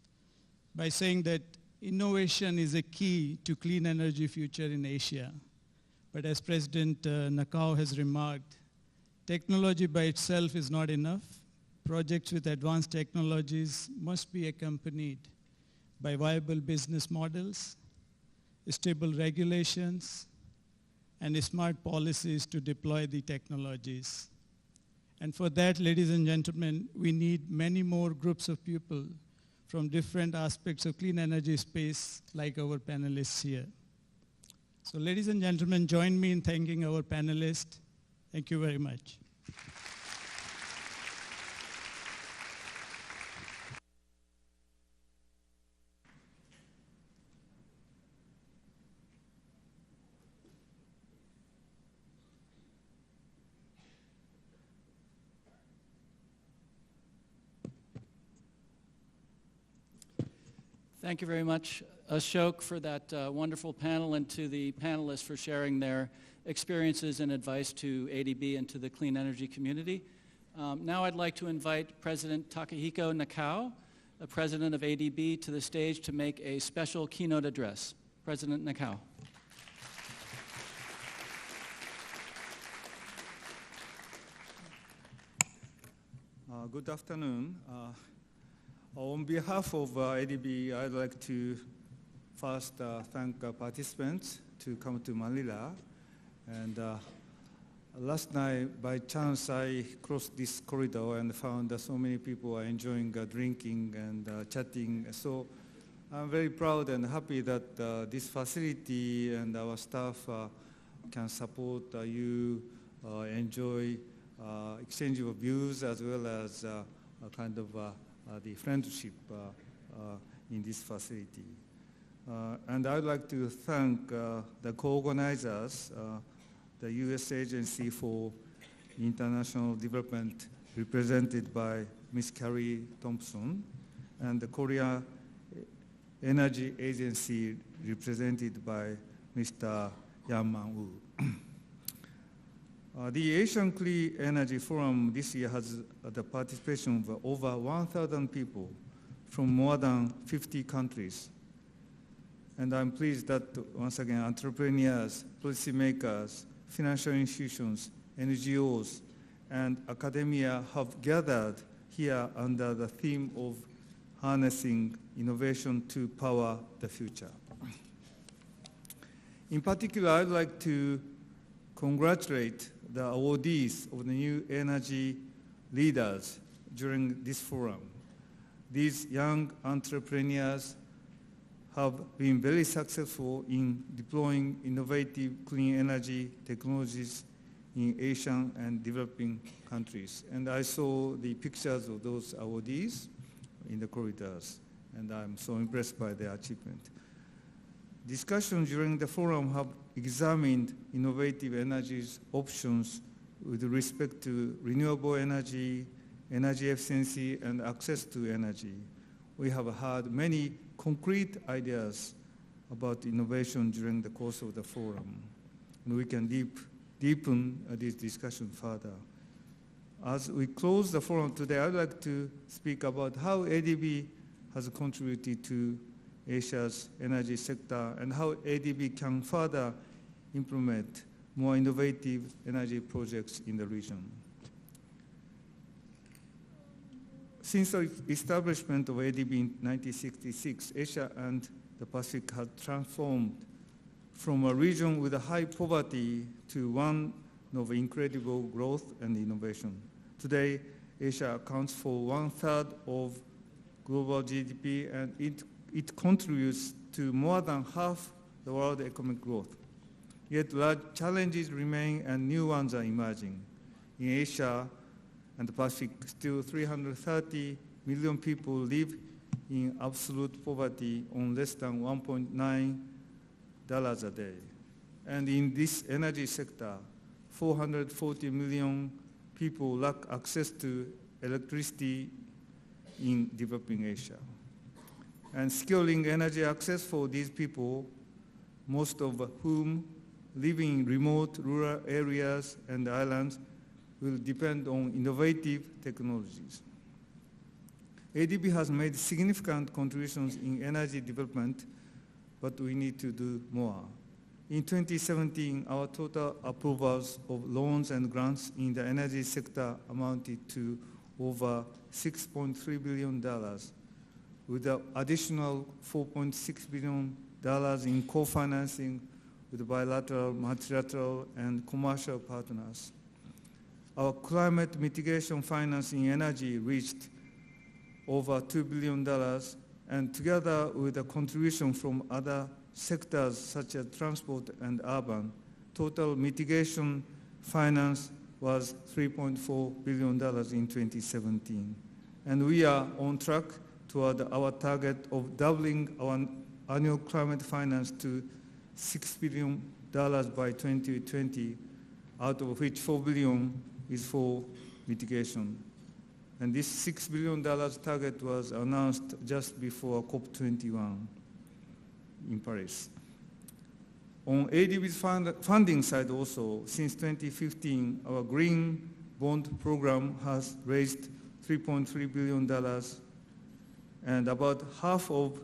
C: by saying that innovation is a key to clean energy future in Asia. But as President Nakao has remarked, technology by itself is not enough. Projects with advanced technologies must be accompanied by viable business models, stable regulations, and smart policies to deploy the technologies. And for that, ladies and gentlemen, we need many more groups of people from different aspects of clean energy space, like our panelists here. So ladies and gentlemen, join me in thanking our panelists. Thank you very much.
A: Thank you very much, Ashok, for that wonderful panel, and to the panelists for sharing their experiences and advice to ADB and to the clean energy community. Now I'd like to invite President Takehiko Nakao, the president of ADB, to the stage to make a special keynote address. President Nakao.
I: Good afternoon. On behalf of ADB, I'd like to first thank participants to come to Manila. And last night, by chance, I crossed this corridor and found that so many people are enjoying drinking and chatting. So I'm very proud and happy that this facility and our staff can support you enjoy exchange of views, as well as kind of the friendship in this facility. And I'd like to thank the co-organizers, the U.S. Agency for International Development, represented by Ms. Carrie Thompson, and the Korea Energy Agency represented by Mr. Yanman Wu. The Asian Clean Energy Forum this year has the participation of over 1,000 people from more than 50 countries. And I'm pleased that, once again, entrepreneurs, policymakers, financial institutions, NGOs, and academia have gathered here under the theme of harnessing innovation to power the future. In particular, I'd like to congratulate the awardees of the new energy leaders during this forum. These young entrepreneurs have been very successful in deploying innovative clean energy technologies in Asian and developing countries. And I saw the pictures of those awardees in the corridors, and I'm so impressed by their achievement. Discussions during the forum have examined innovative energies options with respect to renewable energy, energy efficiency, and access to energy. We have had many concrete ideas about innovation during the course of the forum, and we can deepen this discussion further. As we close the forum today, I'd like to speak about how ADB has contributed to Asia's energy sector and how ADB can further implement more innovative energy projects in the region. Since the establishment of ADB in 1966, Asia and the Pacific have transformed from a region with a high poverty to one of incredible growth and innovation. Today, Asia accounts for 1/3 of global GDP, and it contributes to more than half the world economic growth. Yet large challenges remain and new ones are emerging. In Asia and the Pacific, still 330 million people live in absolute poverty on less than $1.9 a day. And in this energy sector, 440 million people lack access to electricity in developing Asia. And securing energy access for these people, most of whom live in remote rural areas and islands, will depend on innovative technologies. ADB has made significant contributions in energy development, but we need to do more. In 2017, our total approvals of loans and grants in the energy sector amounted to over $6.3 billion, with an additional $4.6 billion in co-financing with bilateral, multilateral, and commercial partners. Our climate mitigation finance in energy reached over $2 billion, and together with a contribution from other sectors such as transport and urban, total mitigation finance was $3.4 billion in 2017. And we are on track toward our target of doubling our annual climate finance to $6 billion by 2020, out of which $4 billion is for mitigation. And this $6 billion target was announced just before COP21 in Paris. On ADB's funding side also, since 2015, our green bond program has raised $3.3 billion, and about half of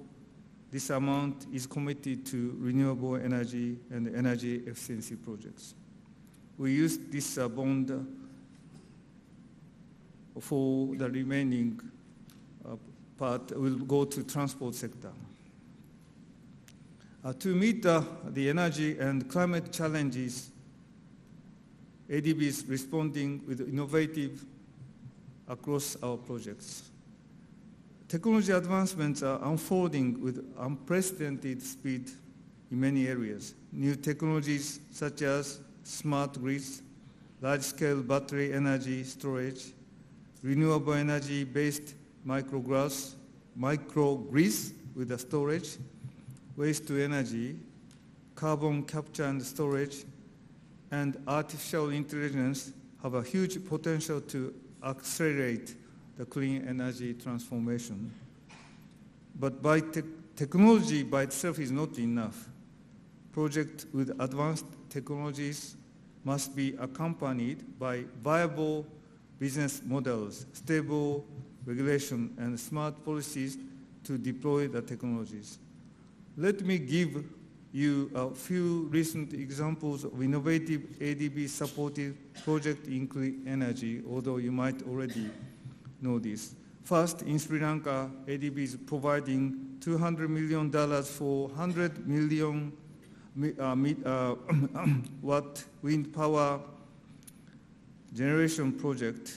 I: this amount is committed to renewable energy and energy efficiency projects. We used this bond for the remaining part will go to transport sector. To meet the energy and climate challenges, ADB is responding with innovative across our projects. Technology advancements are unfolding with unprecedented speed in many areas. New technologies such as smart grids, large-scale battery energy storage, renewable energy-based microgrids with the storage, waste to energy, carbon capture and storage, and artificial intelligence have a huge potential to accelerate the clean energy transformation. But by technology by itself is not enough. Projects with advanced technologies must be accompanied by viable business models, stable regulation, and smart policies to deploy the technologies. Let me give you a few recent examples of innovative ADB-supported projects in clean energy, although you might already know this. First, in Sri Lanka, ADB is providing $200 million for 100 million watt wind power generation project,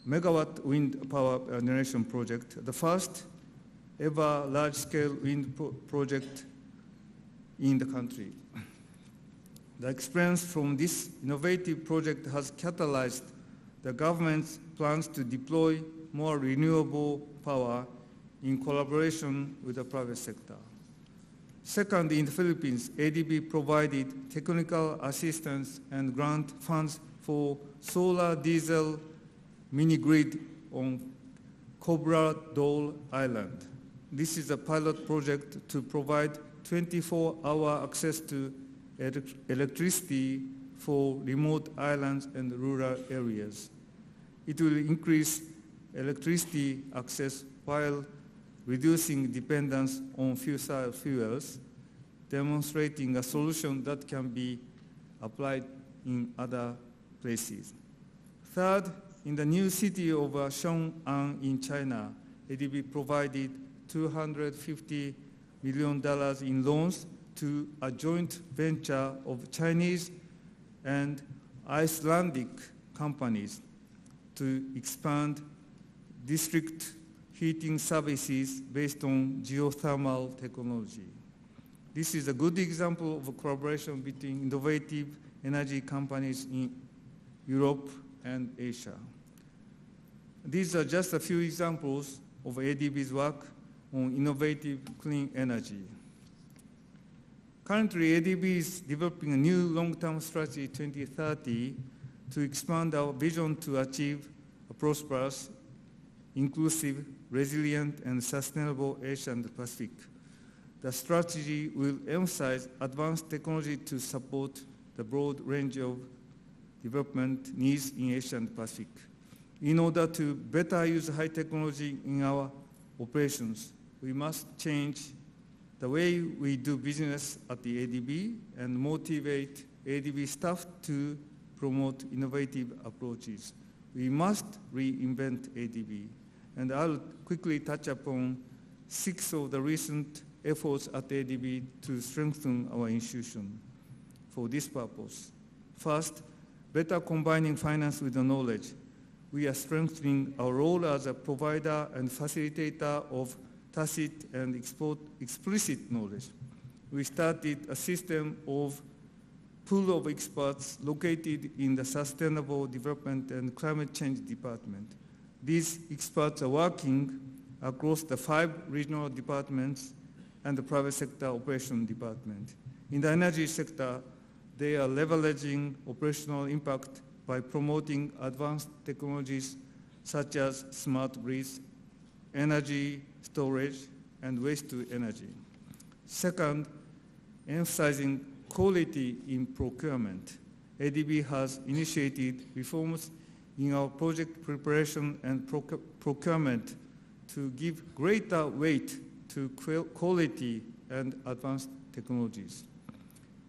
I: megawatt wind power generation project, the first ever large-scale wind project in the country. The experience from this innovative project has catalyzed the government's plans to deploy more renewable power in collaboration with the private sector. Second, in the Philippines, ADB provided technical assistance and grant funds for solar diesel mini-grid on Cobra Dole Island. This is a pilot project to provide 24-hour access to electricity for remote islands and rural areas. It will increase electricity access while reducing dependence on fossil fuels, demonstrating a solution that can be applied in other places. Third, in the new city of Xiong'an in China, ADB provided $250 million in loans to a joint venture of Chinese and Icelandic companies to expand district heating services based on geothermal technology. This is a good example of a collaboration between innovative energy companies in Europe and Asia. These are just a few examples of ADB's work on innovative clean energy. Currently, ADB is developing a new long-term strategy 2030 to expand our vision to achieve a prosperous, inclusive, resilient, and sustainable Asia and Pacific. The strategy will emphasize advanced technology to support the broad range of development needs in Asia and Pacific. In order to better use high technology in our operations, we must change the way we do business at the ADB and motivate ADB staff to promote innovative approaches. We must reinvent ADB. And I'll quickly touch upon 6 of the recent efforts at ADB to strengthen our institution for this purpose. First, better combining finance with the knowledge. We are strengthening our role as a provider and facilitator of tacit and explicit knowledge. We started a system of pool of experts located in the Sustainable Development and Climate Change Department. These experts are working across the 5 regional departments and the private sector operation department. In the energy sector, they are leveraging operational impact by promoting advanced technologies such as smart grids, energy storage, and waste to energy. Second, emphasizing quality in procurement. ADB has initiated reforms in our project preparation and procurement to give greater weight to quality and advanced technologies.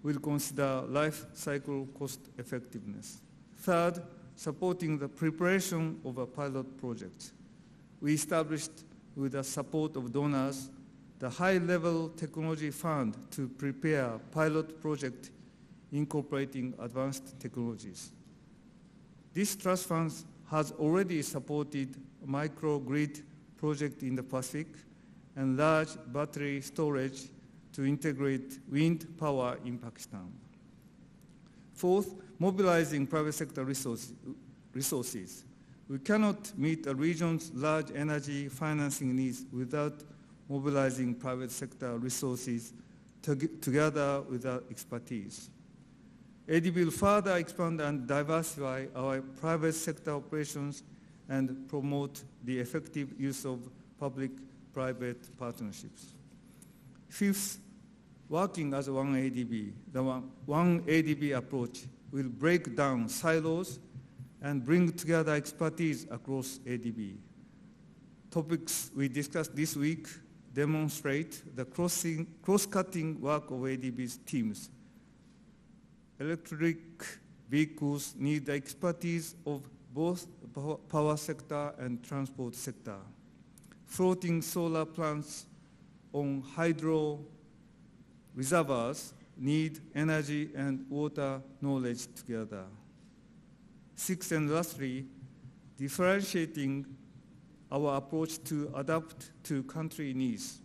I: We'll consider life cycle cost effectiveness. Third, supporting the preparation of a pilot project. We established, with the support of donors, the high-level technology fund to prepare pilot project incorporating advanced technologies. This trust fund has already supported a microgrid project in the Pacific and large battery storage to integrate wind power in Pakistan. Fourth, mobilizing private sector resources. We cannot meet a region's large energy financing needs without mobilizing private sector resources together with our expertise. ADB will further expand and diversify our private sector operations and promote the effective use of public-private partnerships. Fifth, working as one ADB. The one ADB approach will break down silos and bring together expertise across ADB. Topics we discussed this week demonstrate the cross-cutting work of ADB's teams. Electric vehicles need the expertise of both power sector and transport sector. Floating solar plants on hydro reservoirs need energy and water knowledge together. Sixth and lastly, differentiating our approach to adapt to country needs.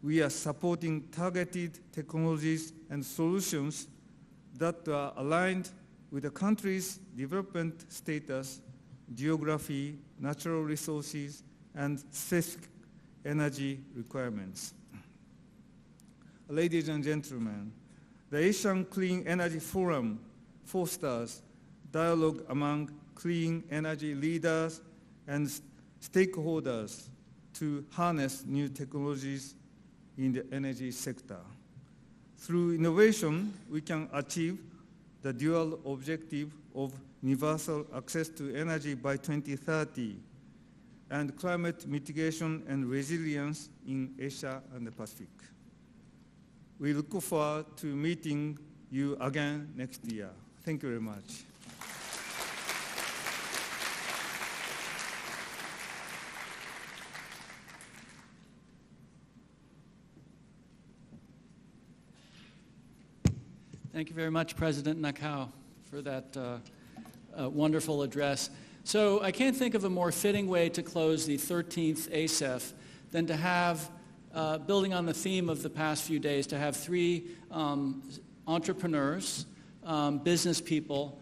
I: We are supporting targeted technologies and solutions that are aligned with the country's development status, geography, natural resources, and specific energy requirements. Ladies and gentlemen, the Asian Clean Energy Forum fosters dialogue among clean energy leaders and stakeholders to harness new technologies in the energy sector. Through innovation, we can achieve the dual objective of universal access to energy by 2030 and climate mitigation and resilience in Asia and the Pacific. We look forward to meeting you again next year. Thank you very much.
A: Thank you very much, President Nakao, for that wonderful address. So I can't think of a more fitting way to close the 13th ASEF than to have, building on the theme of the past few days, to have three entrepreneurs, business people,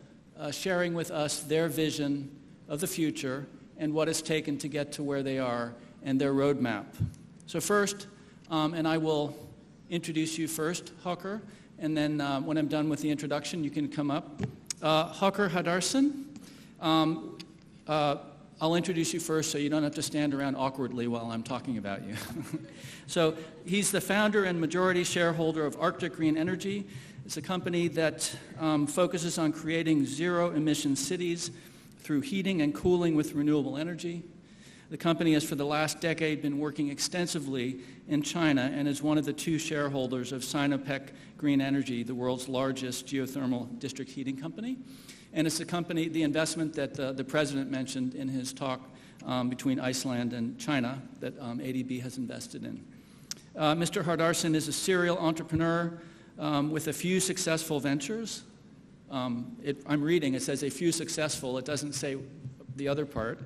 A: sharing with us their vision of the future and what it's taken to get to where they are and their roadmap. So first, and I will introduce you first, Haukur, and then when I'm done with the introduction, you can come up. Haukur Hardarson. I'll introduce you first so you don't have to stand around awkwardly while I'm talking about you. So he's the founder and majority shareholder of Arctic Green Energy. It's a company that focuses on creating zero-emission cities through heating and cooling with renewable energy. The company has for the last decade been working extensively in China and is one of the two shareholders of Sinopec Green Energy, the world's largest geothermal district heating company. And it's the company, the investment that the president mentioned in his talk between Iceland and China that ADB has invested in. Mr. Hardarson is a serial entrepreneur with a few successful ventures. I'm reading, it says a few successful, it doesn't say the other part.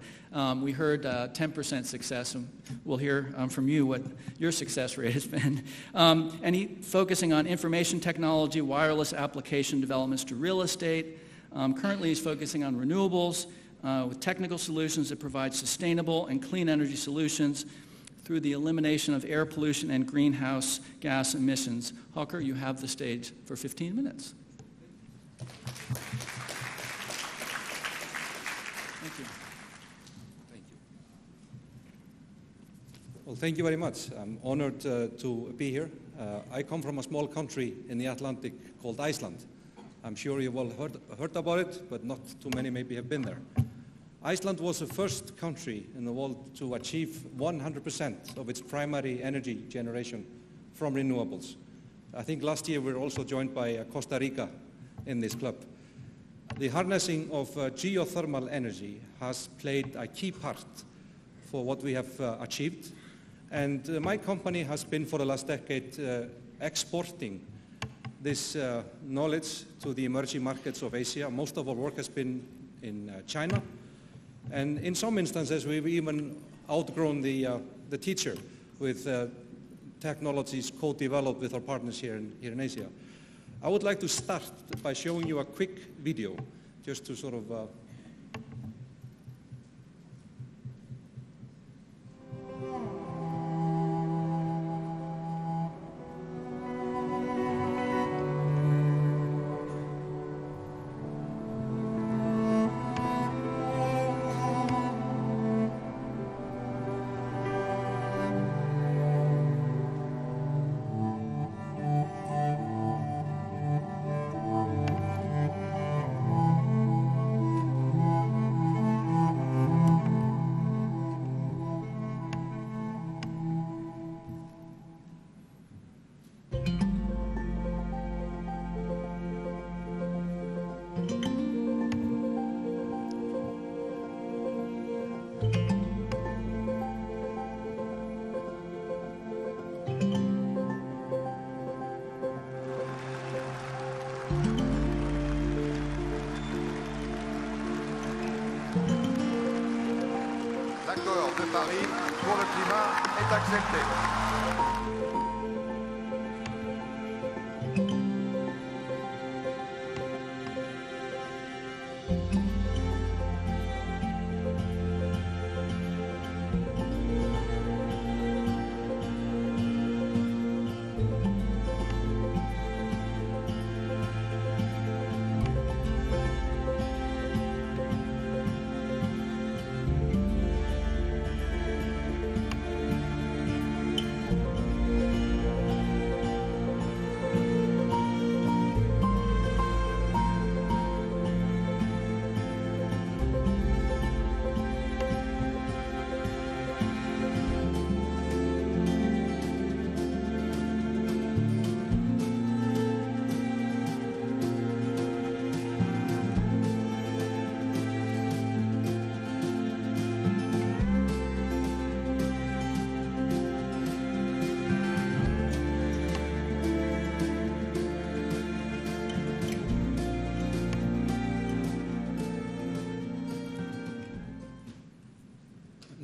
A: We heard 10% success, and we'll hear from you what your success rate has been. And he's focusing on information technology, wireless application developments to real estate. Currently, he's focusing on renewables with technical solutions that provide sustainable and clean energy solutions through the elimination of air pollution and greenhouse gas emissions. Haukur, you have the stage for 15 minutes. Thank you.
J: Thank you. Well, thank you very much. I'm honored to be here. I come from a small country in the Atlantic called Iceland. I'm sure you've all heard about it, but not too many maybe have been there. Iceland was the first country in the world to achieve 100% of its primary energy generation from renewables. I think last year we were also joined by Costa Rica in this club. The harnessing of geothermal energy has played a key part for what we have achieved. And my company has been for the last decade exporting this knowledge to the emerging markets of Asia. Most of our work has been in China. And in some instances, we've even outgrown the teacher with technologies co-developed with our partners here in Asia. I would like to start by showing you a quick video, just to sort of
K: L'accord de Paris pour le climat est accepté.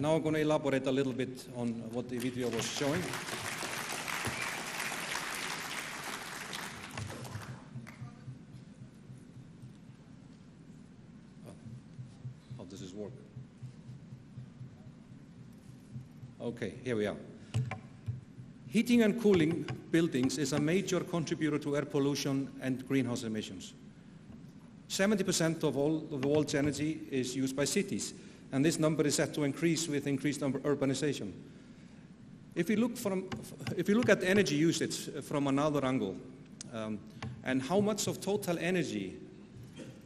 J: Now I'm going to elaborate a little bit on what the video was showing. How does this work? Okay, here we are. Heating and cooling buildings is a major contributor to air pollution and greenhouse emissions. 70% of all of the world's energy is used by cities, and this number is set to increase with increased urbanization. If we look at energy usage from another angle, and how much of total energy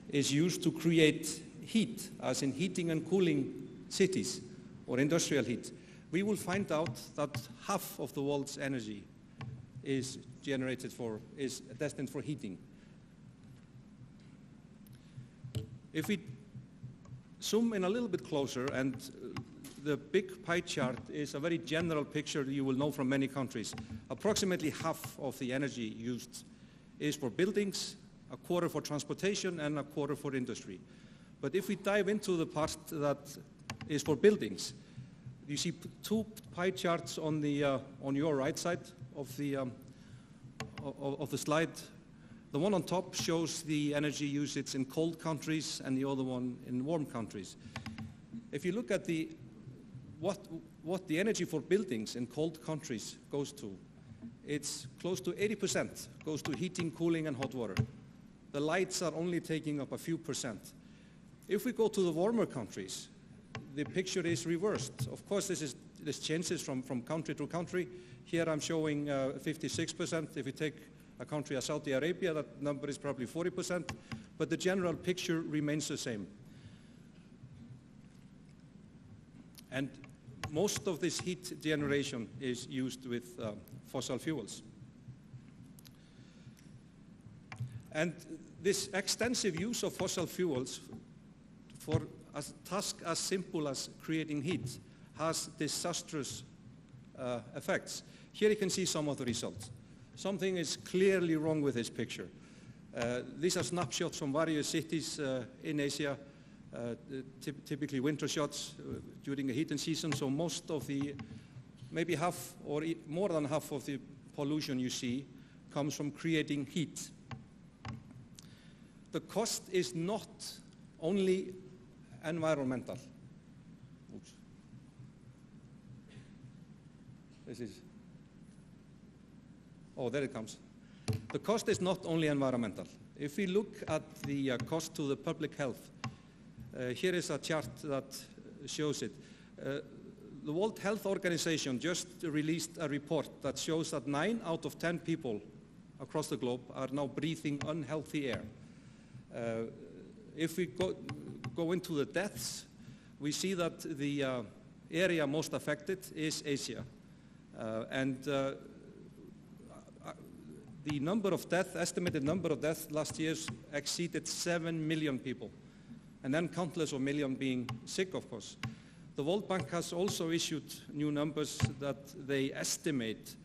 J: is used to create heat, as in heating and cooling cities or industrial heat, we will find out that half of the world's energy is destined for heating. If we zoom in a little bit closer, and the big pie chart is a very general picture you will know from many countries. Approximately half of the energy used is for buildings, a quarter for transportation, and a quarter for industry. But if we dive into the part that is for buildings, you see two pie charts on your right side of the slide. The one on top shows the energy usage in cold countries and the other one in warm countries. If you look at what the energy for buildings in cold countries goes to, it's close to 80% goes to heating, cooling, and hot water. The lights are only taking up a few percent. If we go to the warmer countries, the picture is reversed. Of course, this changes from country to country. Here I'm showing 56%. If you take a country as Saudi Arabia, that number is probably 40%, but the general picture remains the same. And most of this heat generation is used with fossil fuels. And this extensive use of fossil fuels for a task as simple as creating heat has disastrous effects. Here you can see some of the results. Something is clearly wrong with this picture. These are snapshots from various cities in Asia, typically winter shots during the heating season, so most of the, maybe half or more than half of the pollution you see comes from creating heat. The cost is not only environmental. Oops. Oh, there it comes. The cost is not only environmental. If we look at the cost to the public health, here is a chart that shows it. The World Health Organization just released a report that shows that 9 out of 10 people across the globe are now breathing unhealthy air. If we go into the deaths, we see that the area most affected is Asia. The number of deaths, estimated number of deaths last year exceeded 7 million people, and then countless of millions being sick, of course. The World Bank has also issued new numbers that they estimate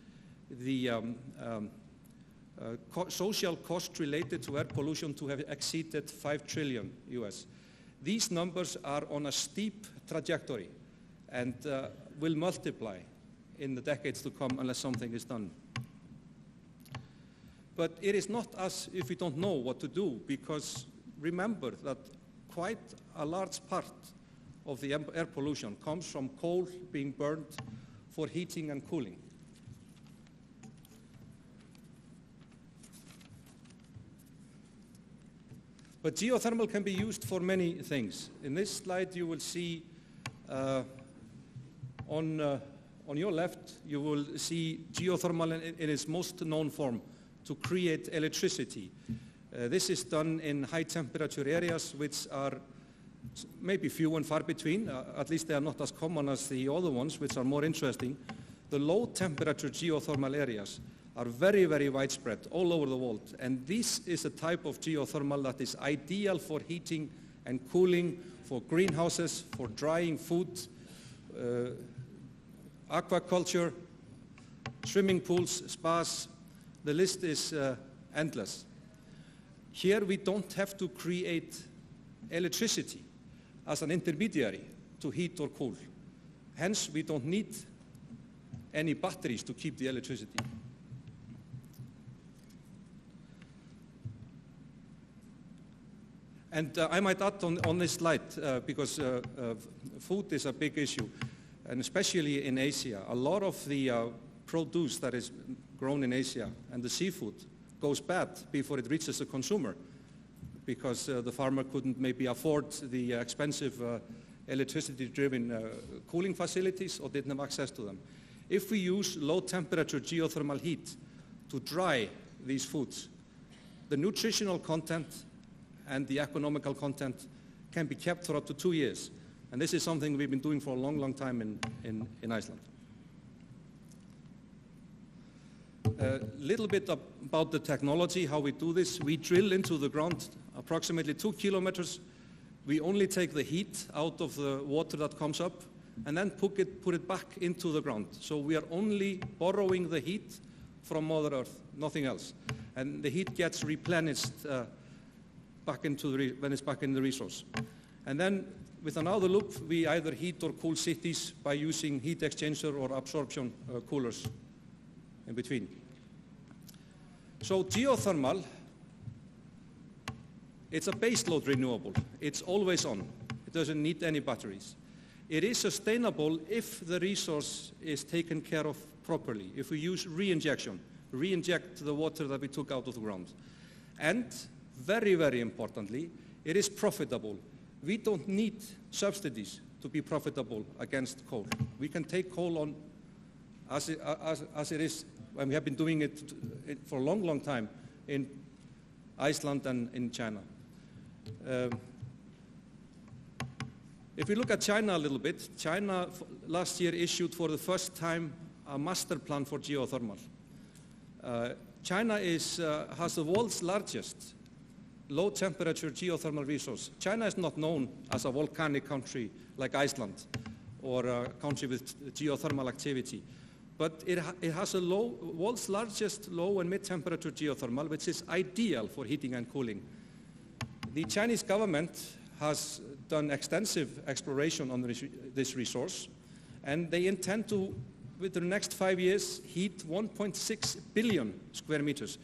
J: the social cost related to air pollution to have exceeded 5 trillion US. These numbers are on a steep trajectory, and will multiply in the decades to come unless something is done. But it is not as if we don't know what to do, because remember that quite a large part of the air pollution comes from coal being burned for heating and cooling. But geothermal can be used for many things. In this slide you will see on your left you will see geothermal in its most known form, to create electricity. This is done in high temperature areas which are maybe few and far between, at least they are not as common as the other ones, which are more interesting. The low temperature geothermal areas are very, very widespread all over the world, and this is a type of geothermal that is ideal for heating and cooling, for greenhouses, for drying food, aquaculture, swimming pools, spas. The list is endless. Here we don't have to create electricity as an intermediary to heat or cool. Hence, we don't need any batteries to keep the electricity. And I might add on this slide, because food is a big issue, and especially in Asia. A lot of the produce that is grown in Asia and the seafood goes bad before it reaches the consumer, because the farmer couldn't maybe afford the expensive electricity-driven cooling facilities or didn't have access to them. If we use low-temperature geothermal heat to dry these foods, the nutritional content and the economical content can be kept for up to 2 years. And this is something we've been doing for a long, long time in Iceland. A little bit about the technology, how we do this. We drill into the ground approximately 2 kilometers. We only take the heat out of the water that comes up and then put it back into the ground. So we are only borrowing the heat from Mother Earth, nothing else. And the heat gets replenished back into when it's back in the resource. And then with another loop, we either heat or cool cities by using heat exchanger or absorption coolers in between. So geothermal, it's a baseload renewable. It's always on. It doesn't need any batteries. It is sustainable if the resource is taken care of properly, if we use re-injection, re-inject the water that we took out of the ground. And very, very importantly, it is profitable. We don't need subsidies to be profitable against coal. We can take coal on as it is, and we have been doing it for a long, long time in Iceland and in China. If we look at China a little bit, China last year issued for the first time a master plan for geothermal. China has the world's largest low temperature geothermal resource. China is not known as a volcanic country like Iceland or a country with geothermal activity. But it has a world's largest low and mid-temperature geothermal, which is ideal for heating and cooling. The Chinese government has done extensive exploration on this resource, and they intend to, within the next 5 years, heat 1.6 billion square meters,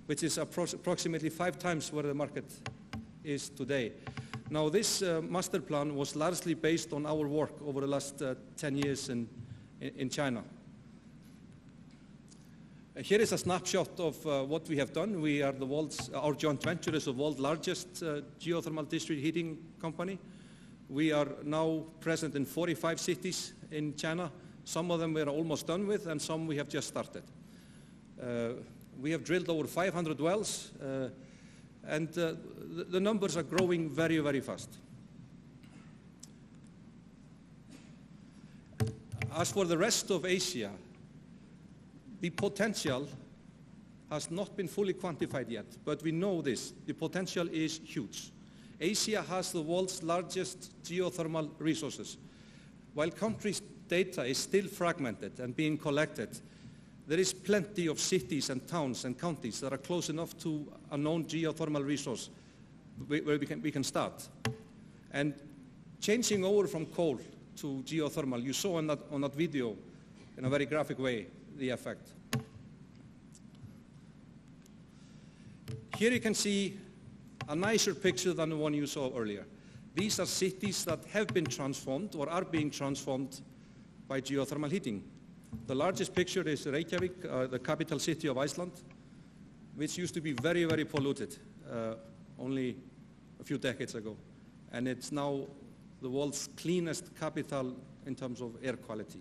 J: which is approximately 5 times where the market is today. Now, this master plan was largely based on our work over the last 10 years in China. Here is a snapshot of what we have done. We are our joint venture is the world's largest geothermal district heating company. We are now present in 45 cities in China. Some of them we are almost done with, and some we have just started. We have drilled over 500 wells, and the numbers are growing very, very fast. As for the rest of Asia, the potential has not been fully quantified yet, but we know this. The potential is huge. Asia has the world's largest geothermal resources. While countries' data is still fragmented and being collected, there is plenty of cities and towns and counties that are close enough to a known geothermal resource where we can start. And changing over from coal to geothermal. You saw on that video in a very graphic way the effect. Here you can see a nicer picture than the one you saw earlier. These are cities that have been transformed or are being transformed by geothermal heating. The largest picture is Reykjavik, the capital city of Iceland, which used to be very, very polluted only a few decades ago. And it's now the world's cleanest capital in terms of air quality.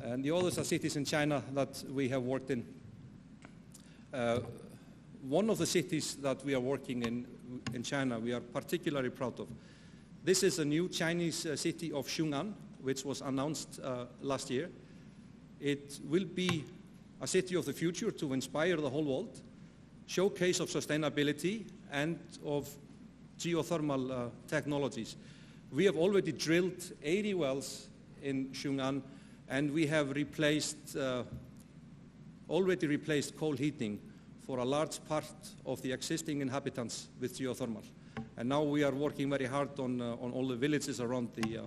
J: And the others are cities in China that we have worked in. One of the cities that we are working in China, we are particularly proud of. This is a new Chinese city of Xun'an, which was announced last year. It will be a city of the future to inspire the whole world, showcase of sustainability and of geothermal technologies. We have already drilled 80 wells in Xun'an, and we have already replaced coal heating for a large part of the existing inhabitants with geothermal. And now we are working very hard on all the villages around the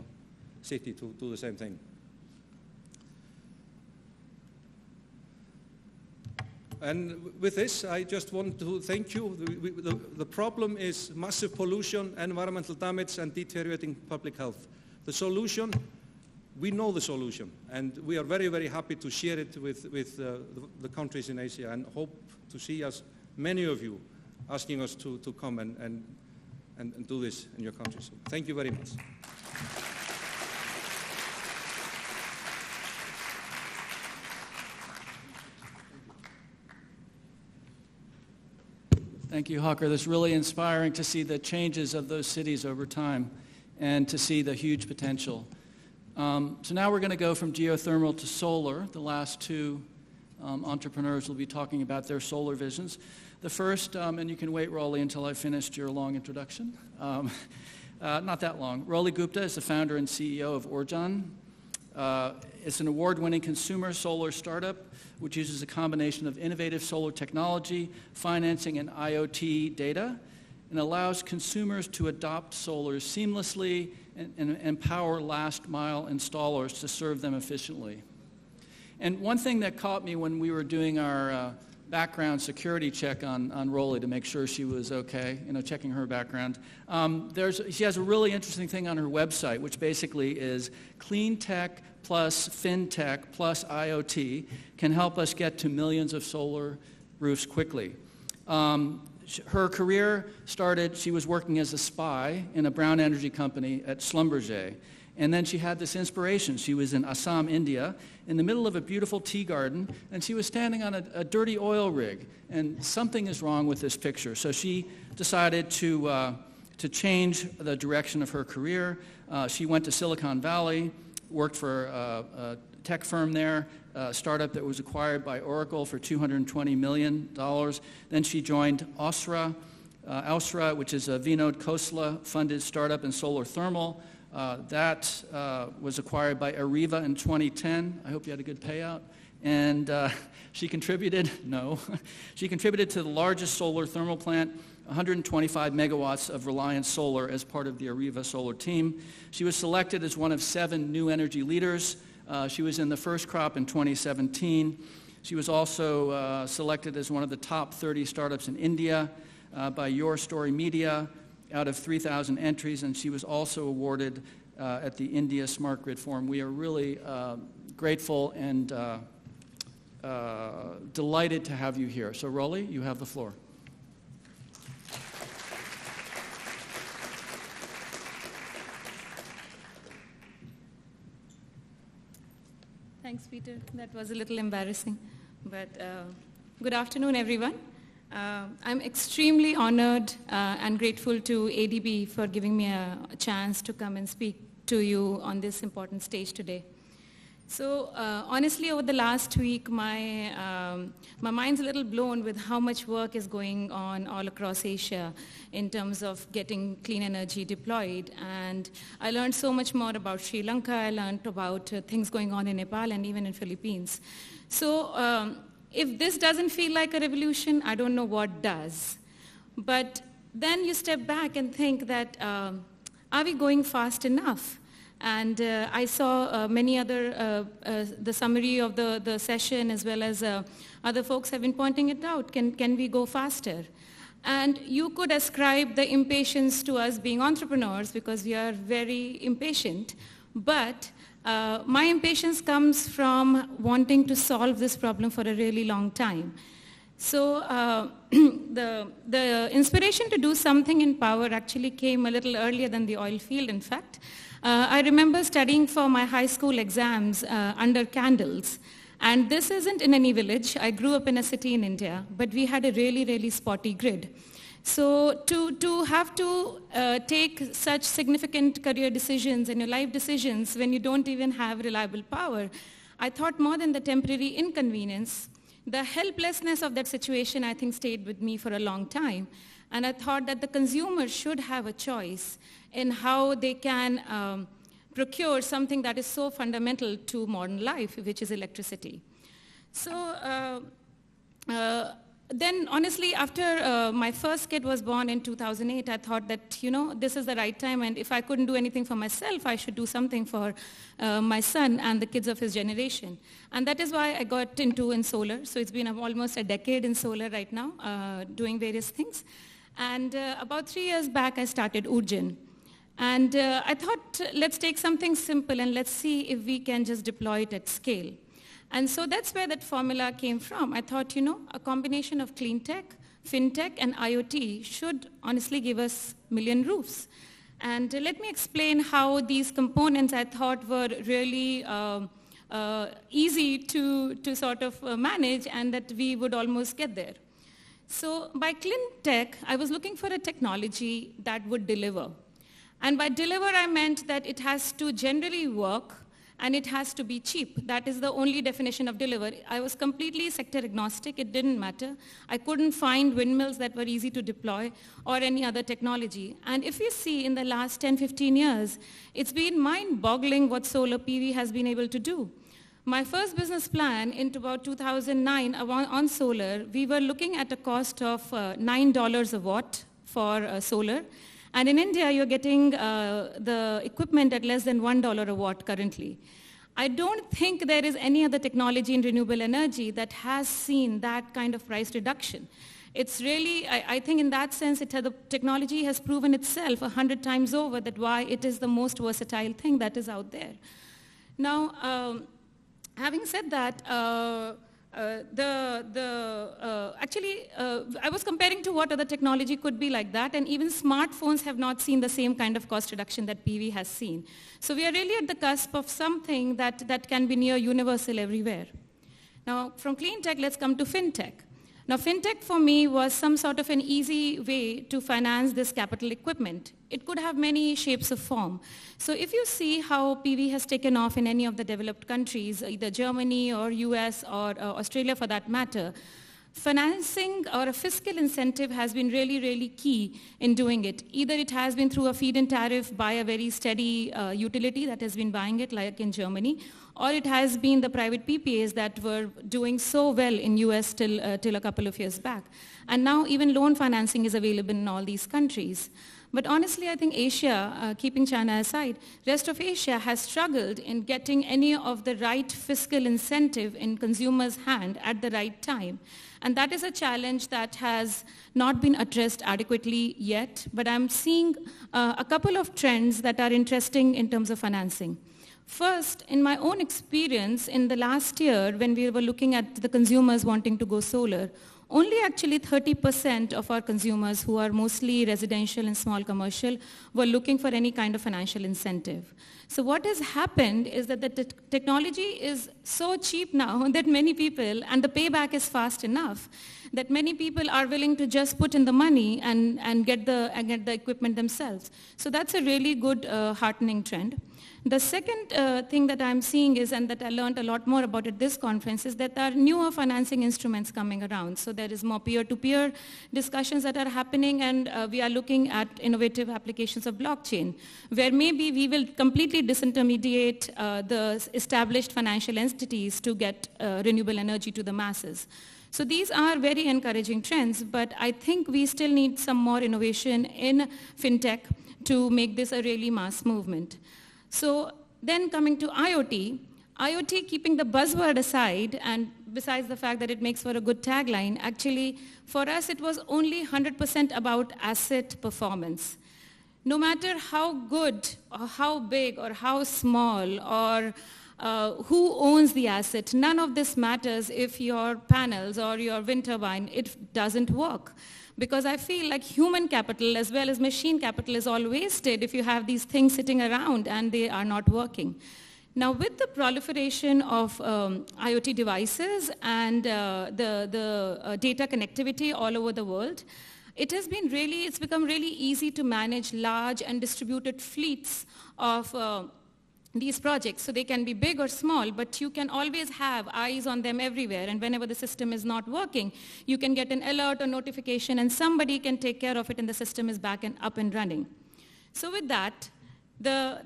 J: city to do the same thing. And with this, I just want to thank you. The problem is massive pollution, environmental damage, and deteriorating public health. The solution, we know the solution, and we are very, very happy to share it with the countries in Asia, and hope to see as many of you asking us to come and do this in your countries. So thank you very much.
A: Thank you, Haukur. That's really inspiring to see the changes of those cities over time and to see the huge potential. So now we're going to go from geothermal to solar. The last two entrepreneurs will be talking about their solar visions. The first, and you can wait, Roli, until I've finished your long introduction. Not that long. Roli Gupta is the founder and CEO of Oorjan. It's an award-winning consumer solar startup which uses a combination of innovative solar technology, financing, and IoT data, and allows consumers to adopt solar seamlessly and empower last-mile installers to serve them efficiently. And one thing that caught me when we were doing our background security check on Roli to make sure she was okay, checking her background, she has a really interesting thing on her website, which basically is clean tech plus fintech plus IoT can help us get to millions of solar roofs quickly. Her career started, she was working as a spy in a brown energy company at Schlumberger. And then she had this inspiration. She was in Assam, India, in the middle of a beautiful tea garden, and she was standing on a dirty oil rig. And something is wrong with this picture. So she decided to change the direction of her career. She went to Silicon Valley, worked for a tech firm there, a startup that was acquired by Oracle for $220 million. Then she joined Ausra, which is a Vinod Khosla-funded startup in solar thermal. That was acquired by Areva in 2010. I hope you had a good payout. And she contributed to the largest solar thermal plant, 125 megawatts of Reliance Solar as part of the Areva solar team. She was selected as one of 7 new energy leaders. She was in the first crop in 2017. She was also selected as one of the top 30 startups in India by Your Story Media out of 3,000 entries, and she was also awarded at the India Smart Grid Forum. We are really grateful and delighted to have you here. So Roli, you have the floor.
L: Thanks, Peter. That was a little embarrassing. But good afternoon, everyone. I'm extremely honored and grateful to ADB for giving me a chance to come and speak to you on this important stage today. So honestly, over the last week, my mind's a little blown with how much work is going on all across Asia in terms of getting clean energy deployed. And I learned so much more about Sri Lanka. I learned about things going on in Nepal and even in Philippines. So if this doesn't feel like a revolution, I don't know what does. But then you step back and think that, are we going fast enough? And I saw many other, the summary of the session as well as other folks have been pointing it out. Can we go faster? And you could ascribe the impatience to us being entrepreneurs because we are very impatient. But my impatience comes from wanting to solve this problem for a really long time. So the inspiration to do something in power actually came a little earlier than the oil field, in fact. I remember studying for my high school exams under candles. And this isn't in any village. I grew up in a city in India, but we had a really, really spotty grid. So to have to take such significant career decisions and your life decisions when you don't even have reliable power, I thought more than the temporary inconvenience, the helplessness of that situation, I think, stayed with me for a long time. And I thought that the consumer should have a choice in how they can procure something that is so fundamental to modern life, which is electricity. So then honestly, after my first kid was born in 2008, I thought that, this is the right time, and if I couldn't do anything for myself, I should do something for my son and the kids of his generation. And that is why I got in solar. So it's been almost a decade in solar right now, doing various things. And about 3 years back, I started Oorjan. And I thought, let's take something simple and let's see if we can just deploy it at scale. And so that's where that formula came from. I thought, a combination of clean tech, fintech, and IoT should honestly give us million roofs. And let me explain how these components I thought were really easy to sort of manage and that we would almost get there. So by clean tech, I was looking for a technology that would deliver. And by deliver, I meant that it has to generally work and it has to be cheap. That is the only definition of deliver. I was completely sector agnostic. It didn't matter. I couldn't find windmills that were easy to deploy or any other technology. And if you see in the last 10, 15 years, it's been mind-boggling what solar PV has been able to do. My first business plan into about 2009 on solar, we were looking at a cost of $9 a watt for solar. And in India, you're getting the equipment at less than $1 a watt currently. I don't think there is any other technology in renewable energy that has seen that kind of price reduction. It's really, I think in that sense, the technology has proven itself 100 times over that why it is the most versatile thing that is out there. Now, having said that, I was comparing to what other technology could be like that, and even smartphones have not seen the same kind of cost reduction that PV has seen. So we are really at the cusp of something that can be near universal everywhere. Now, from clean tech, let's come to fintech. Now, fintech for me was some sort of an easy way to finance this capital equipment. It could have many shapes of form. So if you see how PV has taken off in any of the developed countries, either Germany or US or Australia for that matter, financing or a fiscal incentive has been really, really key in doing it. Either it has been through a feed-in tariff by a very steady utility that has been buying it, like in Germany, or it has been the private PPAs that were doing so well in US till a couple of years back. And now even loan financing is available in all these countries. But honestly, I think Asia, keeping China aside, rest of Asia has struggled in getting any of the right fiscal incentive in consumers' hand at the right time. And that is a challenge that has not been addressed adequately yet, but I'm seeing a couple of trends that are interesting in terms of financing. First, in my own experience, in the last year, when we were looking at the consumers wanting to go solar, only actually 30% of our consumers, who are mostly residential and small commercial, were looking for any kind of financial incentive. So what has happened is that the technology is so cheap now that many people, and the payback is fast enough, that many people are willing to just put in the money and get the equipment themselves. So that's a really good heartening trend. The second thing that I'm seeing is, and that I learned a lot more about at this conference, is that there are newer financing instruments coming around. So there is more peer-to-peer discussions that are happening, and we are looking at innovative applications of blockchain, where maybe we will completely disintermediate the established financial entities to get renewable energy to the masses. So these are very encouraging trends, but I think we still need some more innovation in fintech to make this a really mass movement. So then coming to IoT, keeping the buzzword aside, and besides the fact that it makes for a good tagline, actually for us it was only 100% about asset performance. No matter how good or how big or how small or who owns the asset, none of this matters if your panels or your wind turbine, it doesn't work. Because I feel like human capital as well as machine capital is all wasted if you have these things sitting around and they are not working. Now with the proliferation of IoT devices and the data connectivity all over the world, it's become really easy to manage large and distributed fleets of these projects. So they can be big or small, but you can always have eyes on them everywhere. And whenever the system is not working, you can get an alert or notification and somebody can take care of it and the system is back and up and running. So with that, the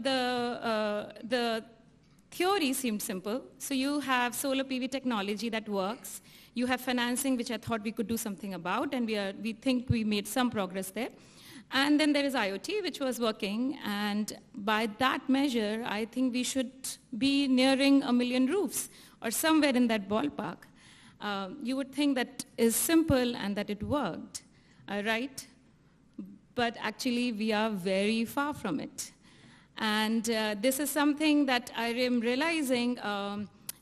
L: theory seemed simple. So you have solar PV technology that works. You have financing, which I thought we could do something about, and we think we made some progress there. And then there is IoT, which was working, and by that measure, I think we should be nearing 1 million roofs, or somewhere in that ballpark. You would think that is simple and that it worked, right? But actually, we are very far from it. And this is something that I am realizing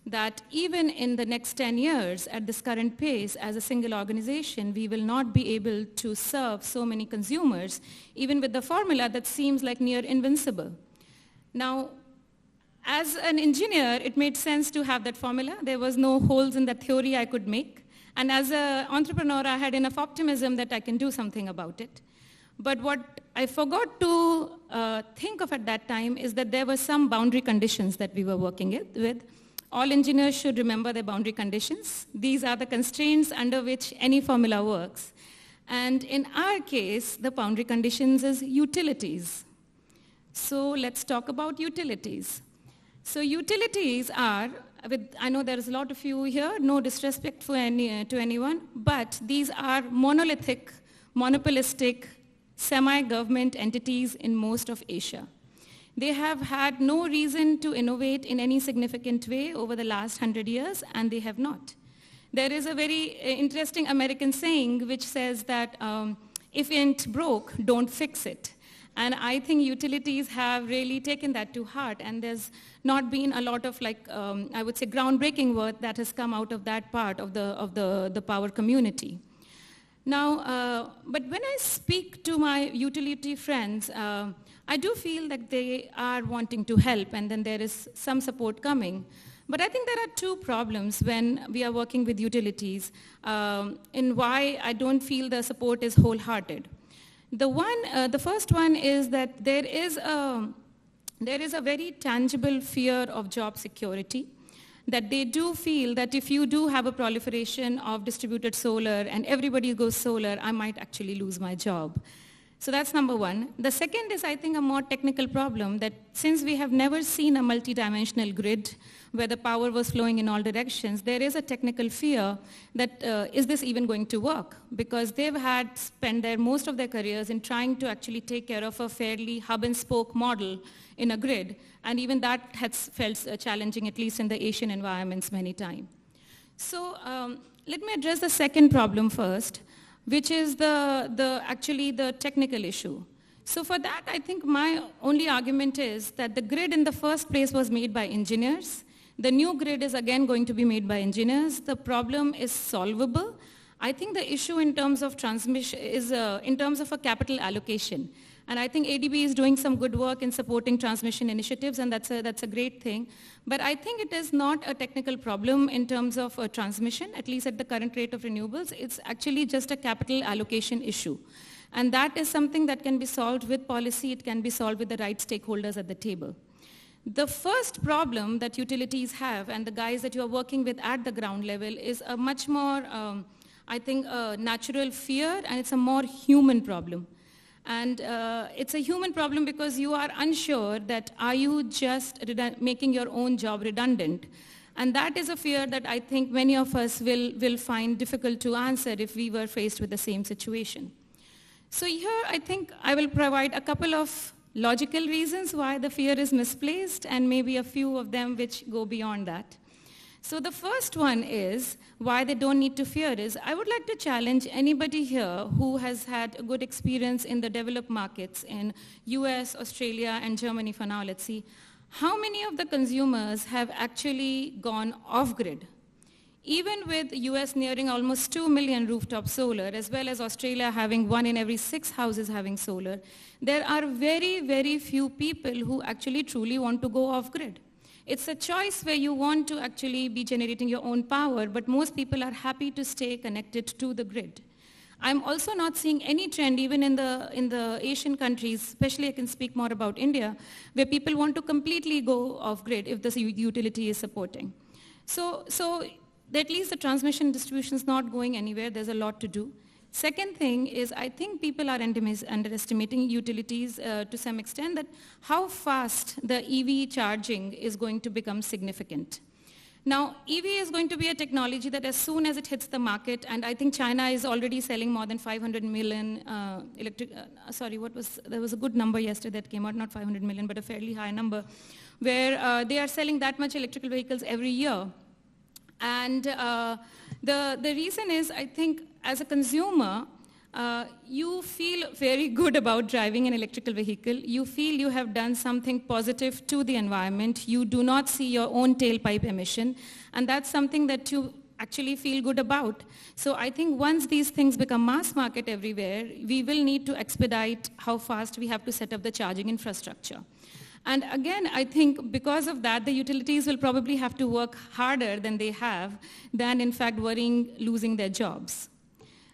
L: that even in the next 10 years, at this current pace, as a single organization, we will not be able to serve so many consumers, even with the formula that seems like near invincible. Now, as an engineer, it made sense to have that formula. There was no holes in that theory I could make. And as an entrepreneur, I had enough optimism that I can do something about it. But what I forgot to think of at that time is that there were some boundary conditions that we were working with. All engineers should remember their boundary conditions. These are the constraints under which any formula works. And in our case, the boundary conditions is utilities. So let's talk about utilities. So utilities are, I know there is a lot of you here, no disrespect to anyone, but these are monolithic, monopolistic, semi-government entities in most of Asia. They have had no reason to innovate in any significant way over the last 100 years, and they have not. There is a very interesting American saying which says that if it ain't broke, don't fix it. And I think utilities have really taken that to heart, and there's not been a lot of, I would say, groundbreaking work that has come out of that part of the power community. Now, but when I speak to my utility friends, I do feel that they are wanting to help, and then there is some support coming. But I think there are two problems when we are working with utilities in why I don't feel the support is wholehearted. The first one is that there is a very tangible fear of job security, that they do feel that if you do have a proliferation of distributed solar and everybody goes solar, I might actually lose my job. So that's number one. The second is, I think, a more technical problem, that since we have never seen a multidimensional grid where the power was flowing in all directions, there is a technical fear that is this even going to work? Because they've spent most of their careers in trying to actually take care of a fairly hub and spoke model in a grid, and even that has felt challenging, at least in the Asian environments, many times. So let me address the second problem first, which is actually the technical issue. So for that, I think my only argument is that the grid in the first place was made by engineers. The new grid is again going to be made by engineers. The problem is solvable. I think the issue in terms of transmission is in terms of a capital allocation. And I think ADB is doing some good work in supporting transmission initiatives, and that's a great thing. But I think it is not a technical problem in terms of transmission, at least at the current rate of renewables. It's actually just a capital allocation issue. And that is something that can be solved with policy. It can be solved with the right stakeholders at the table. The first problem that utilities have, and the guys that you are working with at the ground level, is a much more, I think, a natural fear, and it's a more human problem. And it's a human problem because you are unsure that are you just making your own job redundant. And that is a fear that I think many of us will find difficult to answer if we were faced with the same situation. So here I think I will provide a couple of logical reasons why the fear is misplaced, and maybe a few of them which go beyond that. So the first one is why they don't need to fear is, I would like to challenge anybody here who has had a good experience in the developed markets in US, Australia, and Germany for now, let's see. How many of the consumers have actually gone off-grid? Even with US nearing almost 2 million rooftop solar, as well as Australia having 1 in every 6 houses having solar, there are very, very few people who actually truly want to go off-grid. It's a choice where you want to actually be generating your own power, but most people are happy to stay connected to the grid. I'm also not seeing any trend even in the Asian countries, especially I can speak more about India, where people want to completely go off-grid if the utility is supporting. So at least the transmission distribution is not going anywhere. There's a lot to do. Second thing is, I think people are underestimating utilities to some extent, that how fast the EV charging is going to become significant. Now, EV is going to be a technology that as soon as it hits the market, and I think China is already selling more than 500 million there was a good number yesterday that came out, not 500 million, but a fairly high number, where they are selling that much electrical vehicles every year. And the reason is, I think, as a consumer, you feel very good about driving an electrical vehicle. You feel you have done something positive to the environment. You do not see your own tailpipe emission, and that's something that you actually feel good about. So I think once these things become mass market everywhere, we will need to expedite how fast we have to set up the charging infrastructure. And again, I think because of that, the utilities will probably have to work harder than they have, than in fact worrying losing their jobs.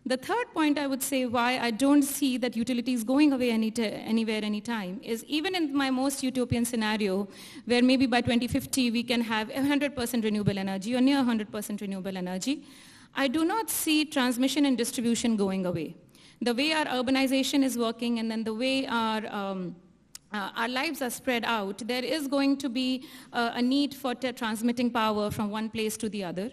L: The third point I would say why I don't see that utilities going away anywhere anytime is, even in my most utopian scenario, where maybe by 2050 we can have 100% renewable energy or near 100% renewable energy, I do not see transmission and distribution going away. The way our urbanization is working, and then the way our lives are spread out, there is going to be a need for transmitting power from one place to the other.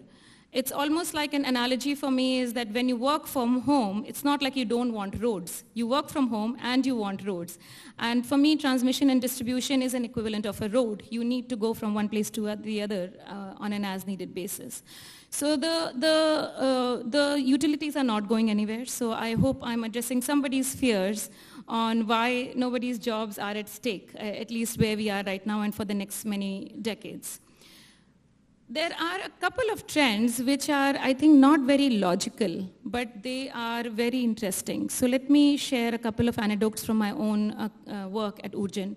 L: It's almost like an analogy for me is that when you work from home, it's not like you don't want roads. You work from home and you want roads. And for me, transmission and distribution is an equivalent of a road. You need to go from one place to the other on an as-needed basis. So the utilities are not going anywhere. So I hope I'm addressing somebody's fears on why nobody's jobs are at stake, at least where we are right now and for the next many decades. There are a couple of trends which are, I think, not very logical, but they are very interesting. So let me share a couple of anecdotes from my own work at Oorjan.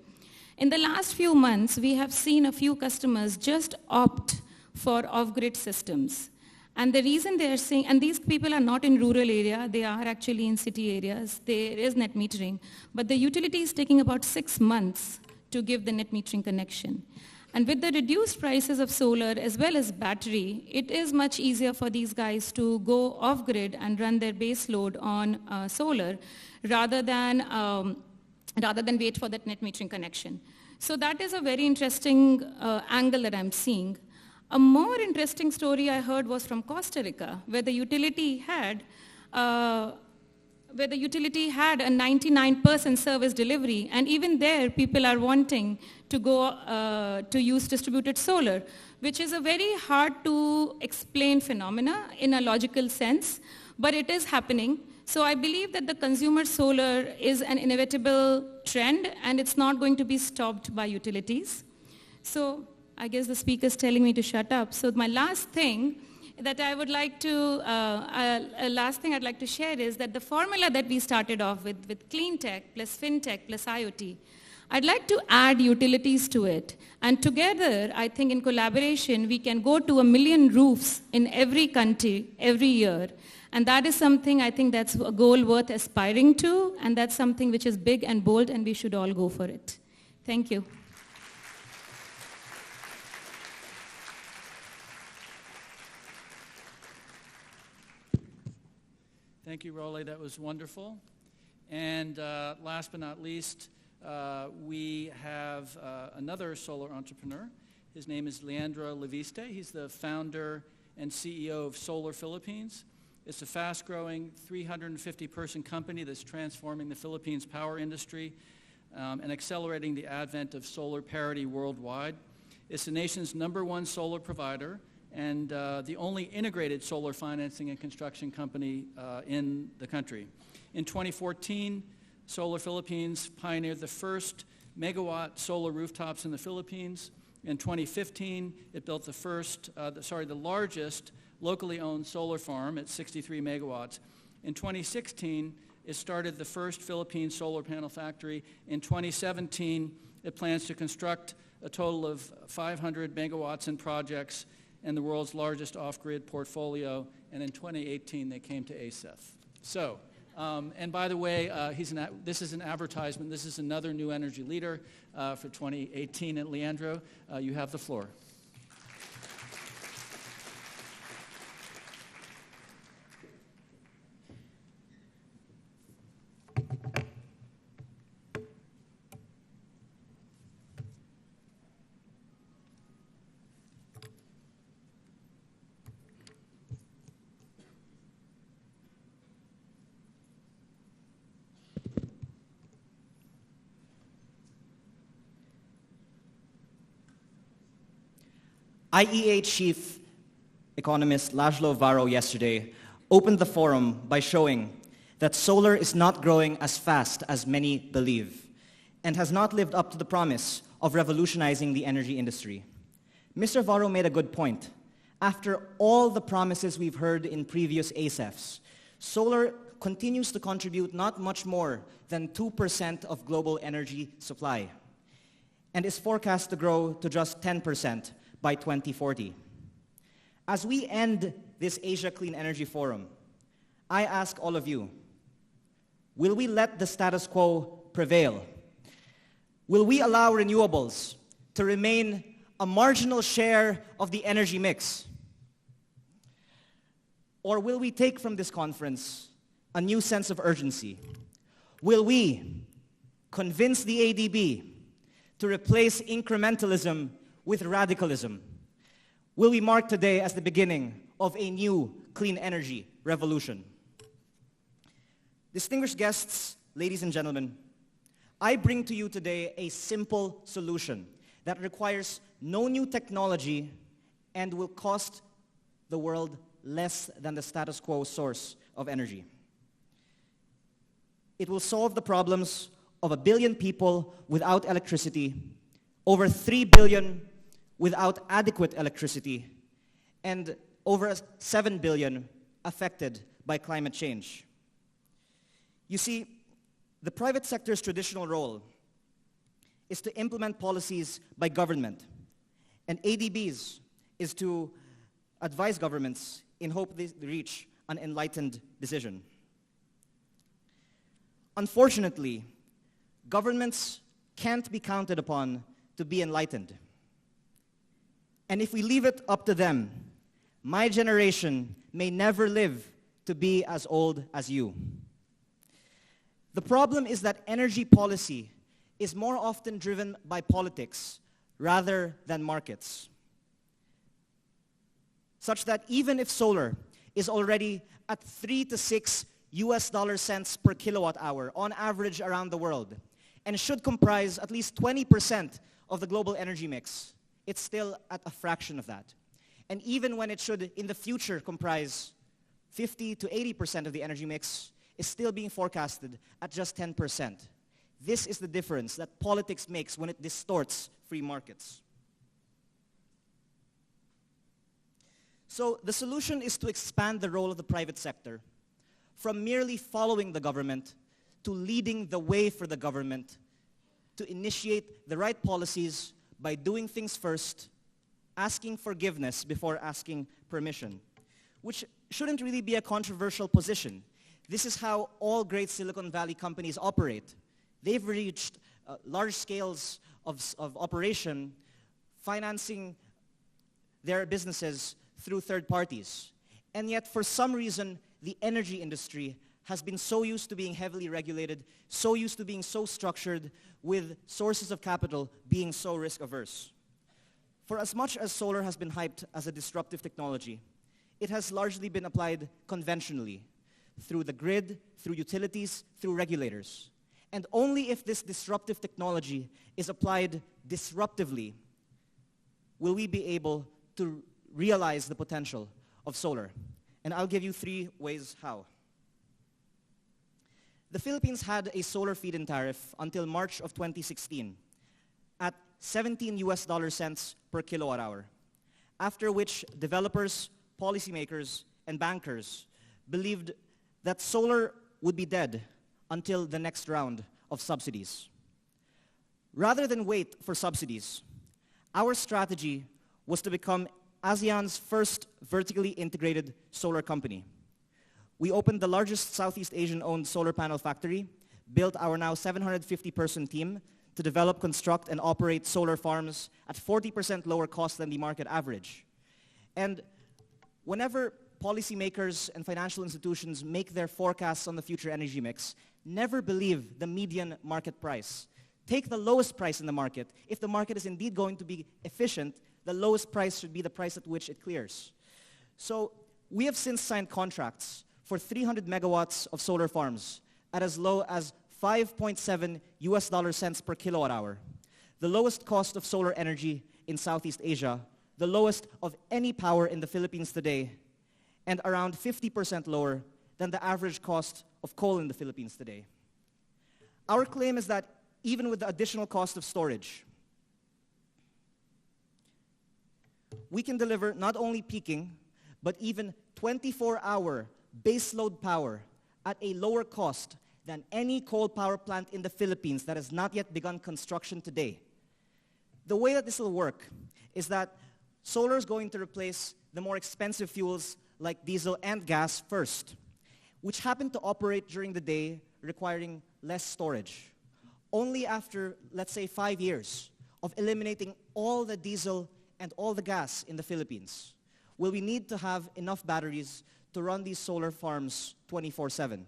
L: In the last few months, we have seen a few customers just opt for off-grid systems. And the reason they are saying, and these people are not in rural area, they are actually in city areas, there is net metering, but the utility is taking about 6 months to give the net metering connection. And with the reduced prices of solar as well as battery, it is much easier for these guys to go off-grid and run their base load on solar rather than wait for that net metering connection. So that is a very interesting angle that I'm seeing. A more interesting story I heard was from Costa Rica, where the utility had a 99% service delivery, and even there people are wanting to go to use distributed solar, which is a very hard to explain phenomena in a logical sense, but it is happening. So I believe that the consumer solar is an inevitable trend, and it's not going to be stopped by utilities. So I guess the speaker is telling me to shut up. So my last thing that I would like to, I'd like to share is that the formula that we started off with clean tech plus fintech plus IoT, I'd like to add utilities to it. And together, I think in collaboration, we can go to 1 million roofs in every country every year. And that is something I think that's a goal worth aspiring to, and that's something which is big and bold, and we should all go for it. Thank you.
A: Thank you, Roli. That was wonderful. And last but not least, we have another solar entrepreneur. His name is Leandro Leviste. He's the founder and CEO of Solar Philippines. It's a fast-growing 350-person company that's transforming the Philippines power industry. and accelerating the advent of solar parity worldwide. It's the nation's #1 solar provider and the only integrated solar financing and construction company in the country. In 2014, Solar Philippines pioneered the first megawatt solar rooftops in the Philippines. In 2015, it built the largest locally owned solar farm at 63 megawatts. In 2016, it started the first Philippine solar panel factory. In 2017, it plans to construct a total of 500 megawatts in projects and the world's largest off-grid portfolio. And in 2018, they came to ASEF. So, and by the way, this is an advertisement. This is another new energy leader for 2018 at Leandro. You have the floor.
M: IEA chief economist Laszlo Varro yesterday opened the forum by showing that solar is not growing as fast as many believe and has not lived up to the promise of revolutionizing the energy industry. Mr. Varro made a good point. After all the promises we've heard in previous ASEFs, solar continues to contribute not much more than 2% of global energy supply and is forecast to grow to just 10% by 2040. As we end this Asia Clean Energy Forum, I ask all of you, will we let the status quo prevail? Will we allow renewables to remain a marginal share of the energy mix? Or will we take from this conference a new sense of urgency? Will we convince the ADB to replace incrementalism with radicalism? Will we mark today as the beginning of a new clean energy revolution? Distinguished guests, ladies and gentlemen, I bring to you today a simple solution that requires no new technology and will cost the world less than the status quo source of energy. It will solve the problems of 1 billion people without electricity, over 3 billion without adequate electricity, and over 7 billion affected by climate change. You see, the private sector's traditional role is to implement policies by government, and ADB's is to advise governments in hope they reach an enlightened decision. Unfortunately, governments can't be counted upon to be enlightened. And if we leave it up to them, my generation may never live to be as old as you. The problem is that energy policy is more often driven by politics rather than markets. Such that even if solar is already at 3 to 6 US dollar cents per kilowatt hour on average around the world, and should comprise at least 20% of the global energy mix, it's still at a fraction of that. And even when it should in the future comprise 50 to 80% of the energy mix, is still being forecasted at just 10%. This is the difference that politics makes when it distorts free markets. So the solution is to expand the role of the private sector from merely following the government to leading the way for the government to initiate the right policies by doing things first, asking forgiveness before asking permission, which shouldn't really be a controversial position. This is how all great Silicon Valley companies operate. They've reached large scales of operation, financing their businesses through third parties. And yet, for some reason, the energy industry has been so used to being heavily regulated, so used to being so structured, with sources of capital being so risk-averse. For as much as solar has been hyped as a disruptive technology, it has largely been applied conventionally, through the grid, through utilities, through regulators. And only if this disruptive technology is applied disruptively will we be able to realize the potential of solar. And I'll give you 3 ways how. The Philippines had a solar feed-in tariff until March of 2016 at 17 US dollar cents per kilowatt hour, after which developers, policymakers, and bankers believed that solar would be dead until the next round of subsidies. Rather than wait for subsidies, our strategy was to become ASEAN's first vertically integrated solar company. We opened the largest Southeast Asian-owned solar panel factory, built our now 750-person team to develop, construct, and operate solar farms at 40% lower cost than the market average. And whenever policymakers and financial institutions make their forecasts on the future energy mix, never believe the median market price. Take the lowest price in the market. If the market is indeed going to be efficient, the lowest price should be the price at which it clears. So we have since signed contracts for 300 megawatts of solar farms at as low as 5.7 US dollar cents per kilowatt hour, the lowest cost of solar energy in Southeast Asia, the lowest of any power in the Philippines today, and around 50% lower than the average cost of coal in the Philippines today. Our claim is that even with the additional cost of storage, we can deliver not only peaking, but even 24-hour baseload power at a lower cost than any coal power plant in the Philippines that has not yet begun construction today. The way that this will work is that solar is going to replace the more expensive fuels like diesel and gas first, which happen to operate during the day requiring less storage. Only after, let's say, 5 years of eliminating all the diesel and all the gas in the Philippines will we need to have enough batteries to run these solar farms 24/7.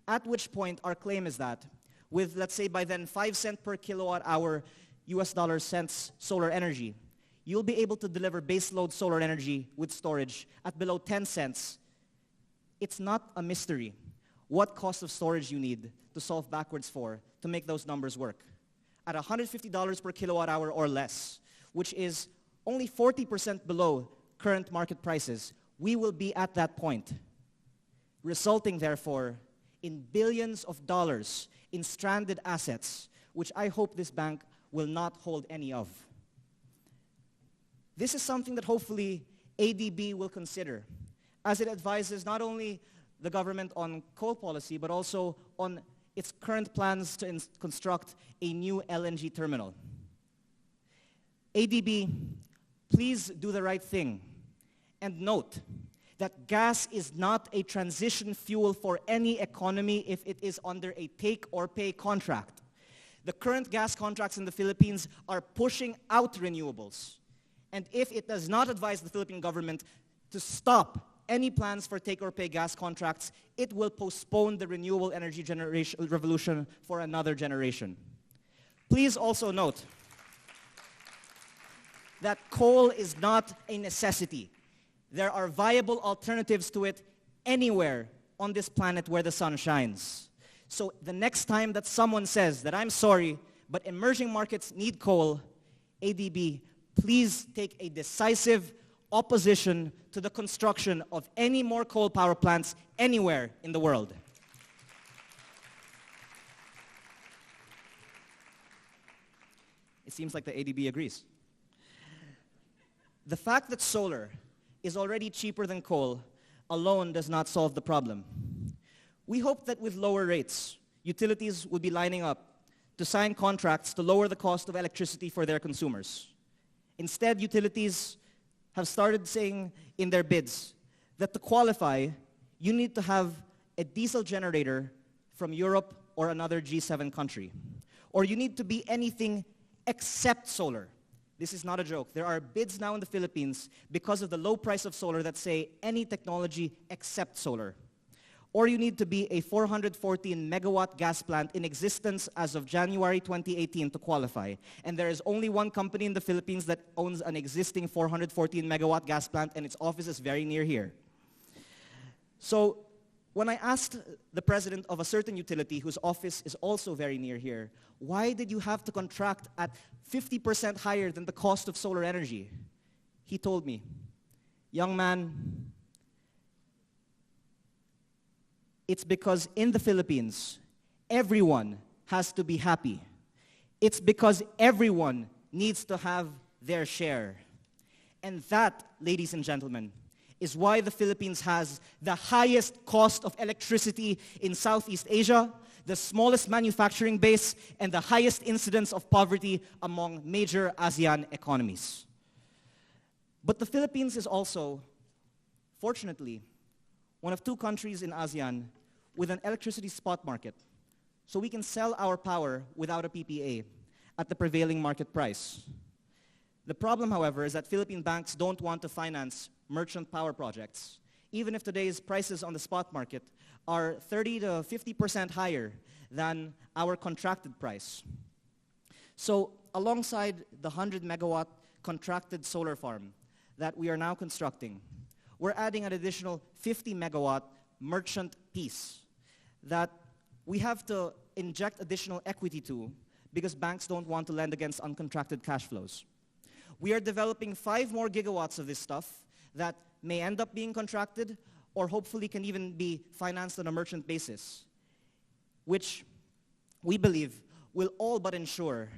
M: At which point our claim is that with, let's say, by then 5 cents per kilowatt hour US dollar cents solar energy, you'll be able to deliver baseload solar energy with storage at below 10 cents. It's not a mystery what cost of storage you need to solve backwards for to make those numbers work. At $150 per kilowatt hour or less, which is only 40% below current market prices, we will be at that point, resulting therefore in billions of dollars in stranded assets, which I hope this bank will not hold any of. This is something that hopefully ADB will consider as it advises not only the government on coal policy, but also on its current plans to construct a new LNG terminal. ADB, please do the right thing and note that gas is not a transition fuel for any economy if it is under a take-or-pay contract. The current gas contracts in the Philippines are pushing out renewables. And if it does not advise the Philippine government to stop any plans for take-or-pay gas contracts, it will postpone the renewable energy generation revolution for another generation. Please also note that coal is not a necessity. There are viable alternatives to it anywhere on this planet where the sun shines. So the next time that someone says that I'm sorry, but emerging markets need coal, ADB, please take a decisive opposition to the construction of any more coal power plants anywhere in the world. It seems like the ADB agrees. The fact that solar is already cheaper than coal alone does not solve the problem. We hope that with lower rates, utilities will be lining up to sign contracts to lower the cost of electricity for their consumers. Instead, utilities have started saying in their bids that to qualify, you need to have a diesel generator from Europe or another G7 country. Or you need to be anything except solar. This is not a joke. There are bids now in the Philippines because of the low price of solar that say any technology except solar. Or you need to be a 414 megawatt gas plant in existence as of January 2018 to qualify. And there is only one company in the Philippines that owns an existing 414 megawatt gas plant, and its office is very near here. So When I asked the president of a certain utility whose office is also very near here, why did you have to contract at 50% higher than the cost of solar energy? He told me, young man, it's because in the Philippines, everyone has to be happy. It's because everyone needs to have their share. And that, ladies and gentlemen, is why the Philippines has the highest cost of electricity in Southeast Asia, the smallest manufacturing base, and the highest incidence of poverty among major ASEAN economies. But the Philippines is also, fortunately, one of 2 countries in ASEAN with an electricity spot market. So we can sell our power without a PPA at the prevailing market price. The problem, however, is that Philippine banks don't want to finance merchant power projects, even if today's prices on the spot market are 30 to 50% higher than our contracted price. So alongside the 100 megawatt contracted solar farm that we are now constructing, we're adding an additional 50 megawatt merchant piece that we have to inject additional equity to because banks don't want to lend against uncontracted cash flows. We are developing 5 more gigawatts of this stuff that may end up being contracted or hopefully can even be financed on a merchant basis, which we believe will all but ensure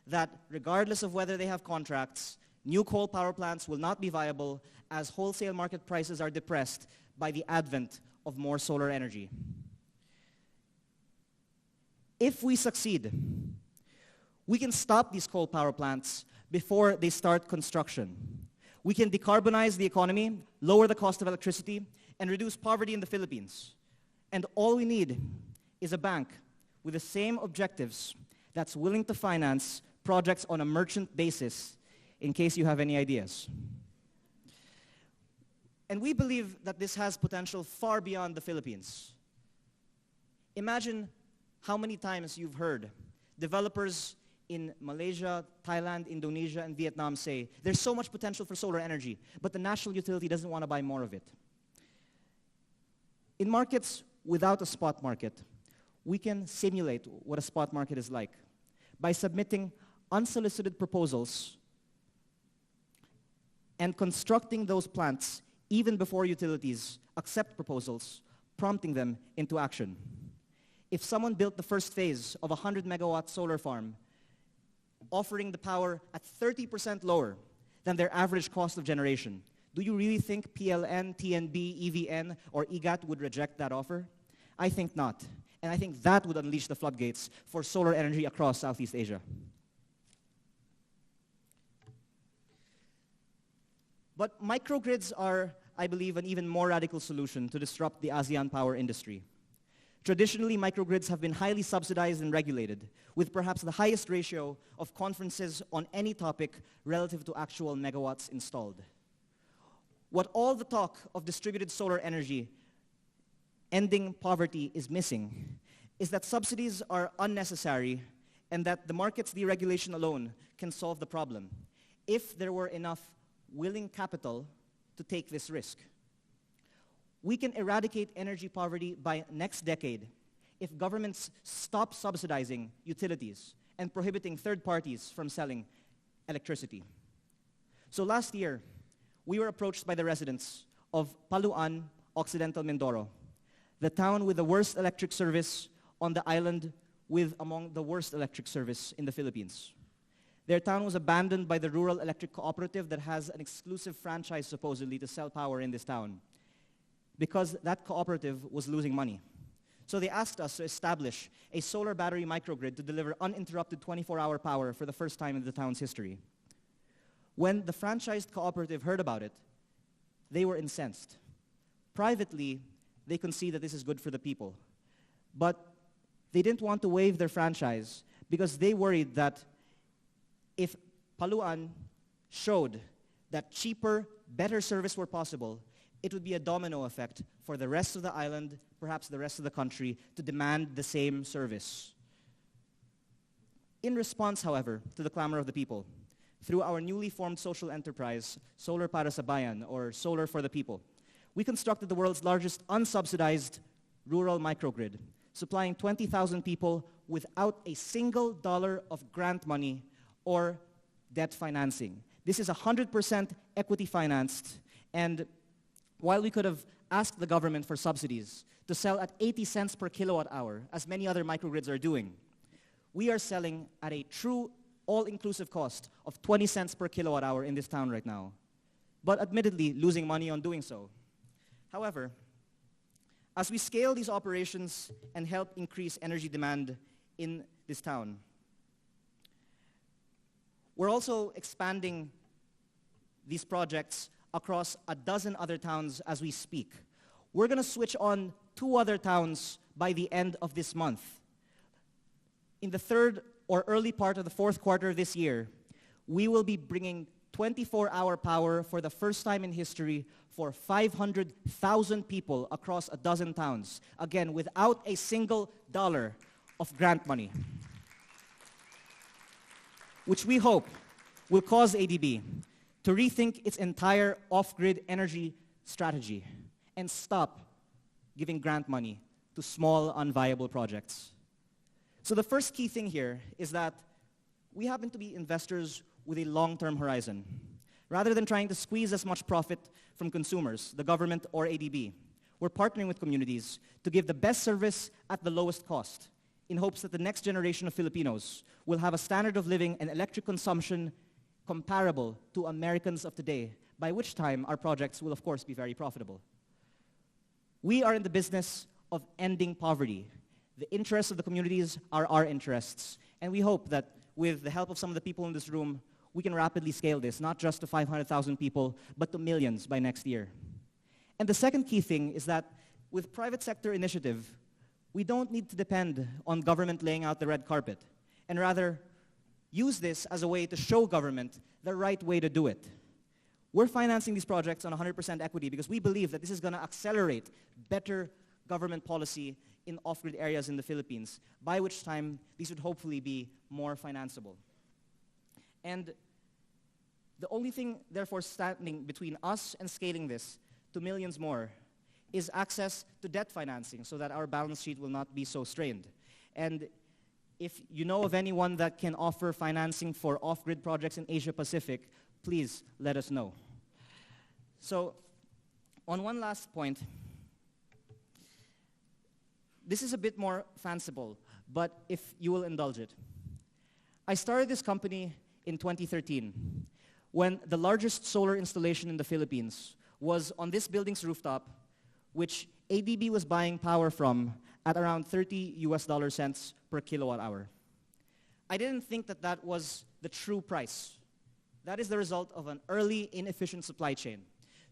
M: that regardless of whether they have contracts, new coal power plants will not be viable as wholesale market prices are depressed by the advent of more solar energy. If we succeed, we can stop these coal power plants before they start construction. We can decarbonize the economy, lower the cost of electricity, and reduce poverty in the Philippines. And all we need is a bank with the same objectives that's willing to finance projects on a merchant basis, in case you have any ideas. And we believe that this has potential far beyond the Philippines. Imagine how many times you've heard developers in Malaysia, Thailand, Indonesia, and Vietnam say, there's so much potential for solar energy, but the national utility doesn't want to buy more of it. In markets without a spot market, we can simulate what a spot market is like by submitting unsolicited proposals and constructing those plants even before utilities accept proposals, prompting them into action. If someone built the first phase of a 100 megawatt solar farm, offering the power at 30% lower than their average cost of generation, do you really think PLN, TNB, EVN, or IGAT would reject that offer? I think not. And I think that would unleash the floodgates for solar energy across Southeast Asia. But microgrids are, I believe, an even more radical solution to disrupt the ASEAN power industry. Traditionally, microgrids have been highly subsidized and regulated, with perhaps the highest ratio of conferences on any topic relative to actual megawatts installed. What all the talk of distributed solar energy ending poverty is missing is that subsidies are unnecessary and that the market's deregulation alone can solve the problem if there were enough willing capital to take this risk. We can eradicate energy poverty by next decade if governments stop subsidizing utilities and prohibiting third parties from selling electricity. So last year, we were approached by the residents of Paluan, Occidental Mindoro, the town with the worst electric service on the island with among the worst electric service in the Philippines. Their town was abandoned by the rural electric cooperative that has an exclusive franchise supposedly to sell power in this town, because that cooperative was losing money. So they asked us to establish a solar battery microgrid to deliver uninterrupted 24-hour power for the first time in the town's history. When the franchised cooperative heard about it, they were incensed. Privately, they concede that this is good for the people. But they didn't want to waive their franchise because they worried that if Paluan showed that cheaper, better service were possible, it would be a domino effect for the rest of the island, perhaps the rest of the country, to demand the same service. In response, however, to the clamor of the people, through our newly formed social enterprise, Solar para sa Bayan, or Solar for the People, we constructed the world's largest unsubsidized rural microgrid, supplying 20,000 people without a single dollar of grant money or debt financing. This is 100% equity financed, and while we could have asked the government for subsidies to sell at 80 cents per kilowatt hour, as many other microgrids are doing, we are selling at a true all-inclusive cost of 20 cents per kilowatt hour in this town right now, but admittedly losing money on doing so. However, as we scale these operations and help increase energy demand in this town, we're also expanding these projects across a dozen other towns as we speak. We're going to switch on 2 other towns by the end of this month. In the third or early part of the fourth quarter of this year, we will be bringing 24-hour power for the first time in history for 500,000 people across a dozen towns. Again, without a single dollar of grant money, which we hope will cause ADB to rethink its entire off-grid energy strategy and stop giving grant money to small, unviable projects. So the first key thing here is that we happen to be investors with a long-term horizon. Rather than trying to squeeze as much profit from consumers, the government, or ADB, we're partnering with communities to give the best service at the lowest cost in hopes that the next generation of Filipinos will have a standard of living and electric consumption comparable to Americans of today, by which time our projects will, of course, be very profitable. We are in the business of ending poverty. The interests of the communities are our interests, and we hope that with the help of some of the people in this room, we can rapidly scale this, not just to 500,000 people, but to millions by next year. And the second key thing is that with private sector initiative, we don't need to depend on government laying out the red carpet, and rather use this as a way to show government the right way to do it. We're financing these projects on 100% equity because we believe that this is going to accelerate better government policy in off-grid areas in the Philippines, by which time these would hopefully be more financeable. And the only thing, therefore, standing between us and scaling this to millions more is access to debt financing so that our balance sheet will not be so strained. And if you know of anyone that can offer financing for off-grid projects in Asia Pacific, please let us know. So, on one last point, this is a bit more fanciful, but if you will indulge it. I started this company in 2013 when the largest solar installation in the Philippines was on this building's rooftop, which ADB was buying power from at around 30 US dollar cents per kilowatt hour. I didn't think that that was the true price. That is the result of an early, inefficient supply chain.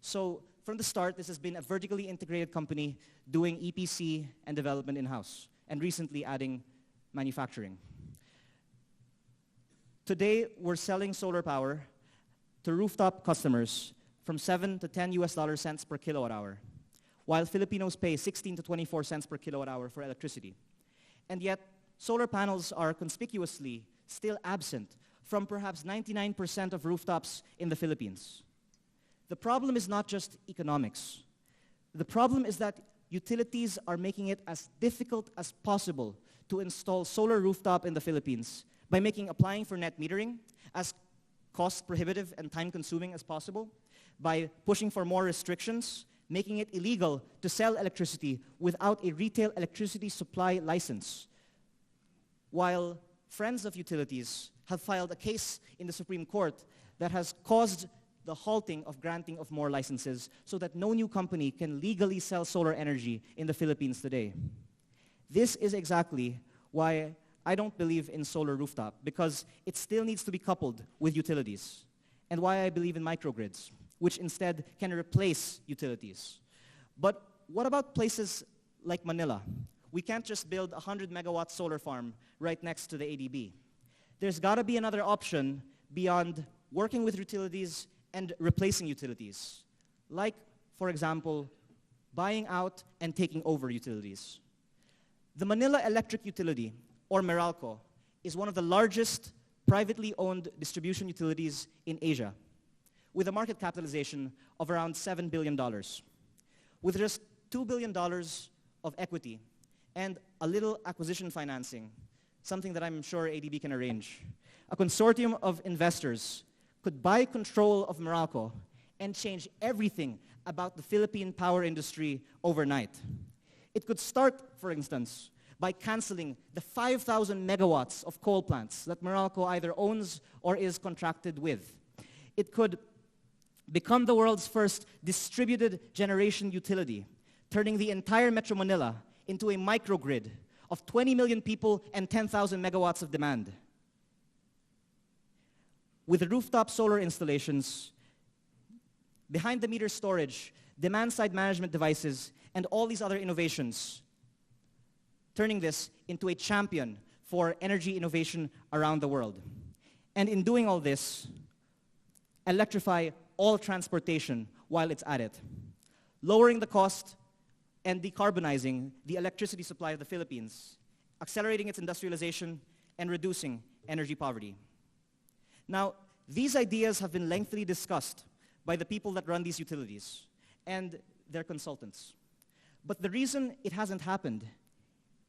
M: So from the start, this has been a vertically integrated company doing EPC and development in-house, and recently adding manufacturing. Today, we're selling solar power to rooftop customers from 7 to 10 US dollar cents per kilowatt hour, while Filipinos pay 16 to 24 cents per kilowatt hour for electricity. And yet, solar panels are conspicuously still absent from perhaps 99% of rooftops in the Philippines. The problem is not just economics. The problem is that utilities are making it as difficult as possible to install solar rooftop in the Philippines by making applying for net metering as cost prohibitive and time consuming as possible, by pushing for more restrictions, making it illegal to sell electricity without a retail electricity supply license. While friends of utilities have filed a case in the Supreme Court that has caused the halting of granting of more licenses so that no new company can legally sell solar energy in the Philippines today. This is exactly why I don't believe in solar rooftop, because it still needs to be coupled with utilities, and why I believe in microgrids, which instead can replace utilities. But what about places like Manila? We can't just build a 100 megawatt solar farm right next to the ADB. There's got to be another option beyond working with utilities and replacing utilities, like, for example, buying out and taking over utilities. The Manila Electric Utility, or Meralco, is one of the largest privately owned distribution utilities in Asia, with a market capitalization of around $7 billion. With just $2 billion of equity and a little acquisition financing, something that I'm sure ADB can arrange, a consortium of investors could buy control of Meralco and change everything about the Philippine power industry overnight. It could start, for instance, by canceling the 5,000 megawatts of coal plants that Meralco either owns or is contracted with. It could become the world's first distributed generation utility, turning the entire Metro Manila into a microgrid of 20 million people and 10,000 megawatts of demand. With rooftop solar installations, behind-the-meter storage, demand-side management devices, and all these other innovations, turning this into a champion for energy innovation around the world. And in doing all this, electrify all transportation while it's at it, lowering the cost and decarbonizing the electricity supply of the Philippines, accelerating its industrialization, and reducing energy poverty. Now, these ideas have been lengthily discussed by the people that run these utilities and their consultants. But the reason it hasn't happened,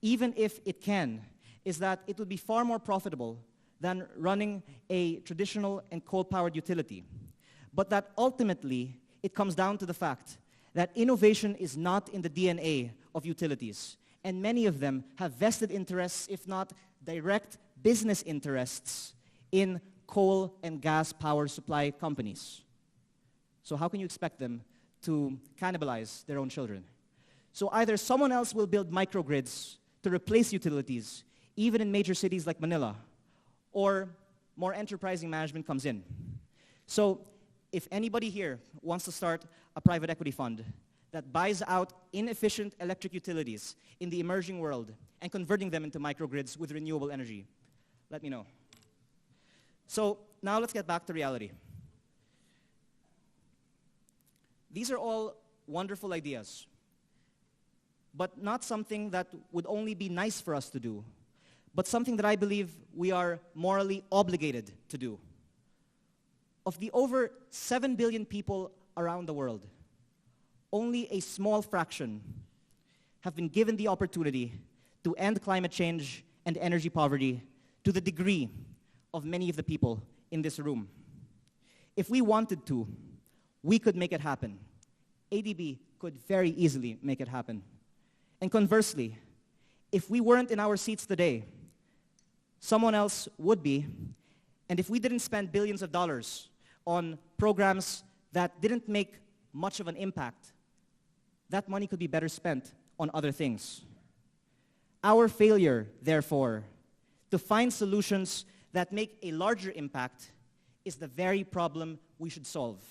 M: even if it can, is that it would be far more profitable than running a traditional and coal-powered utility. But that ultimately, it comes down to the fact that innovation is not in the DNA of utilities. And many of them have vested interests, if not direct business interests, in coal and gas power supply companies. So how can you expect them to cannibalize their own children? So either someone else will build microgrids to replace utilities, even in major cities like Manila, or more enterprising management comes in. So if anybody here wants to start a private equity fund that buys out inefficient electric utilities in the emerging world and converting them into microgrids with renewable energy, let me know. So now let's get back to reality. These are all wonderful ideas, but not something that would only be nice for us to do, but something that I believe we are morally obligated to do. Of the over 7 billion people around the world, only a small fraction have been given the opportunity to end climate change and energy poverty to the degree of many of the people in this room. If we wanted to, we could make it happen. ADB could very easily make it happen. And conversely, if we weren't in our seats today, someone else would be. And if we didn't spend billions of dollars on programs that didn't make much of an impact, that money could be better spent on other things. Our failure, therefore, to find solutions that make a larger impact is the very problem we should solve.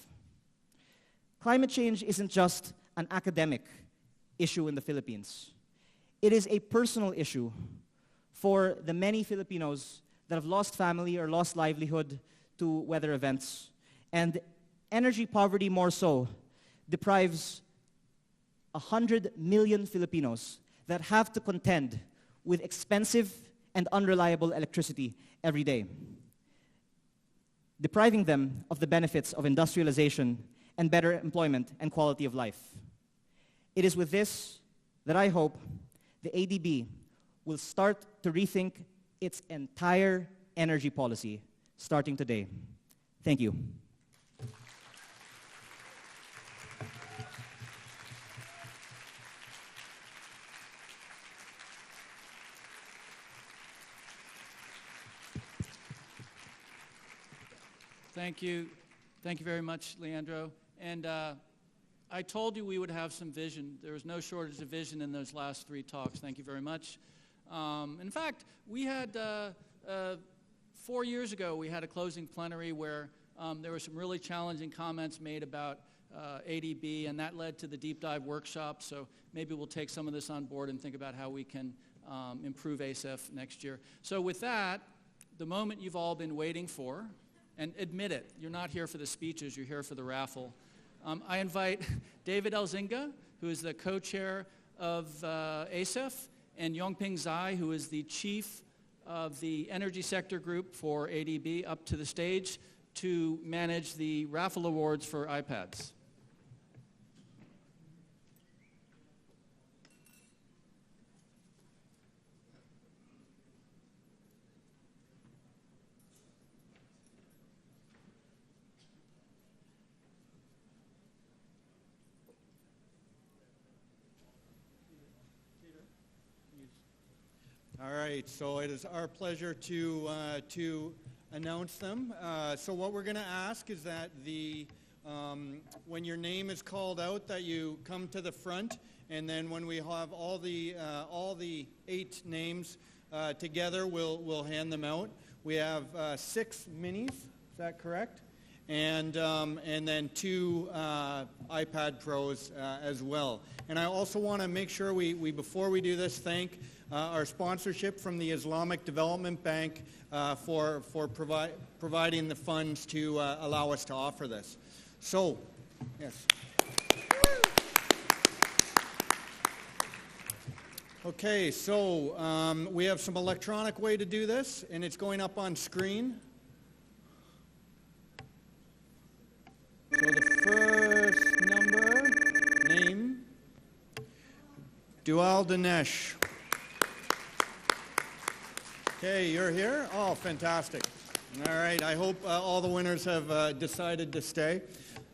M: Climate change isn't just an academic issue in the Philippines. It is a personal issue for the many Filipinos that have lost family or lost livelihood to weather events. And energy poverty, more so, deprives 100 million Filipinos that have to contend with expensive and unreliable electricity every day, depriving them of the benefits of industrialization and better employment and quality of life. It is with this that I hope the ADB will start to rethink its entire energy policy starting today. Thank you.
A: Thank you. Thank you very much, Leandro. And I told you we would have some vision. There was no shortage of vision in those last three talks. Thank you very much. In fact, we had 4 years ago, we had a closing plenary where there were some really challenging comments made about ADB, and that led to the deep dive workshop. So maybe we'll take some of this on board and think about how we can improve ASEF next year. So with that, the moment you've all been waiting for, and admit it, you're not here for the speeches, you're here for the raffle. I invite David Elzinga, who is the co-chair of ASEF, and Yongping Zai, who is the chief of the energy sector group for ADB, up to the stage to manage the raffle awards for iPads.
B: All right, so it is our pleasure to announce them. So what we're going to ask is that when your name is called out, that you come to the front, and then when we have all the 8 names together, we'll hand them out. We have 6 minis, is that correct? And then 2 iPad Pros as well. And I also want to make sure we before we do this, thank our sponsorship from the Islamic Development Bank for providing the funds to allow us to offer this. So, yes. Okay, so we have some electronic way to do this, and it's going up on screen. So the first number, name, Dual Dinesh. Okay, you're here? Oh, fantastic. All right, I hope all the winners have decided to stay.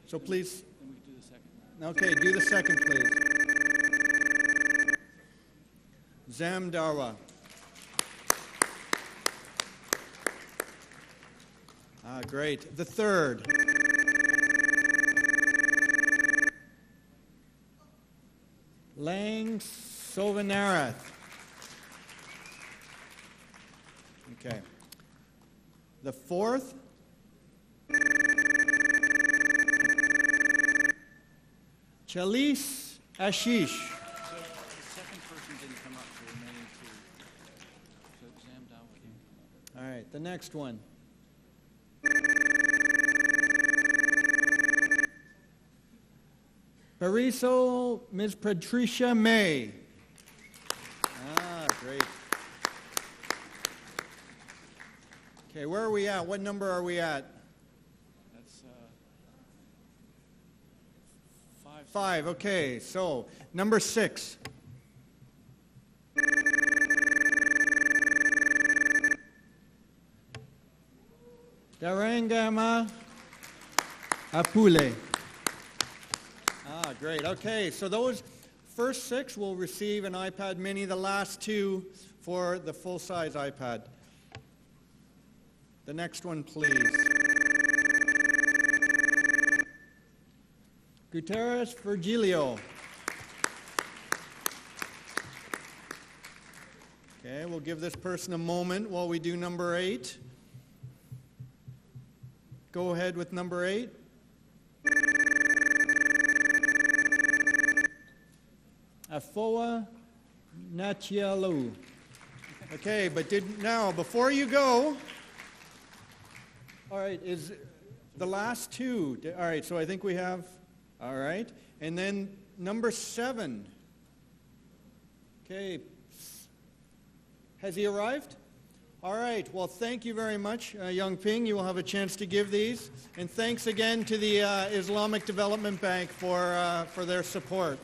B: So please.
A: Then we do the second.
B: Okay, do the second, please. Zamdarwa. Great. The third. Lang Sovanarath. Okay. The fourth. Chalice Ashish.
A: So the second person didn't come up, so we're remaining 2. So Exam Dawa didn't come up.
B: All right, the next one. Bariso, Ms. Patricia May. Great. Okay, where are we at? What number are we at?
A: That's 5.
B: 5, okay. So, number 6. Darangama Apule. Great. Okay, so those first 6 will receive an iPad mini, the last 2 for the full-size iPad. The next one, please. Gutierrez Virgilio. Okay, we'll give this person a moment while we do number 8. Go ahead with number 8. Afoa Nachialu. Okay, but now, before you go, all right, is the last 2, all right, so I think we have, all right, and then number 7. Okay, has he arrived? All right, well, thank you very much, Young Ping. You will have a chance to give these. And thanks again to the Islamic Development Bank for their support.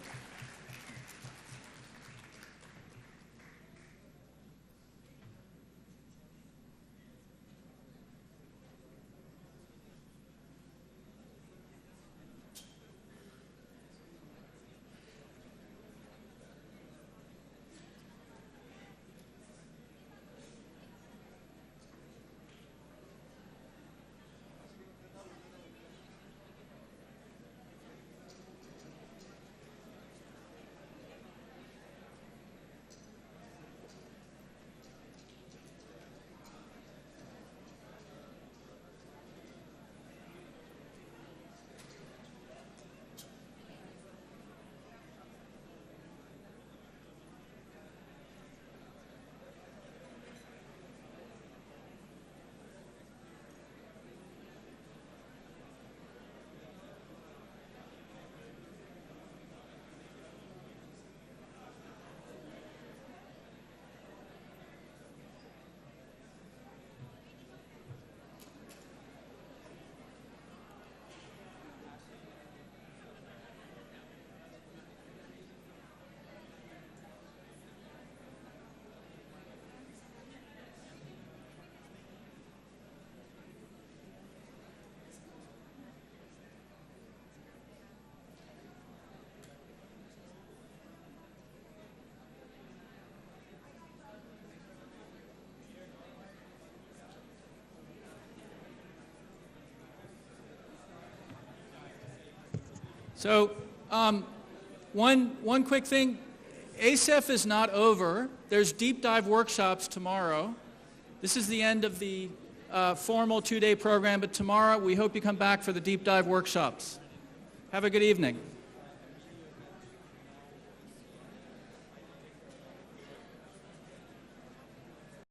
A: So one quick thing, ASEF is not over. There's deep dive workshops tomorrow. This is the end of the formal 2-day program, but tomorrow we hope you come back for the deep dive workshops. Have a good evening.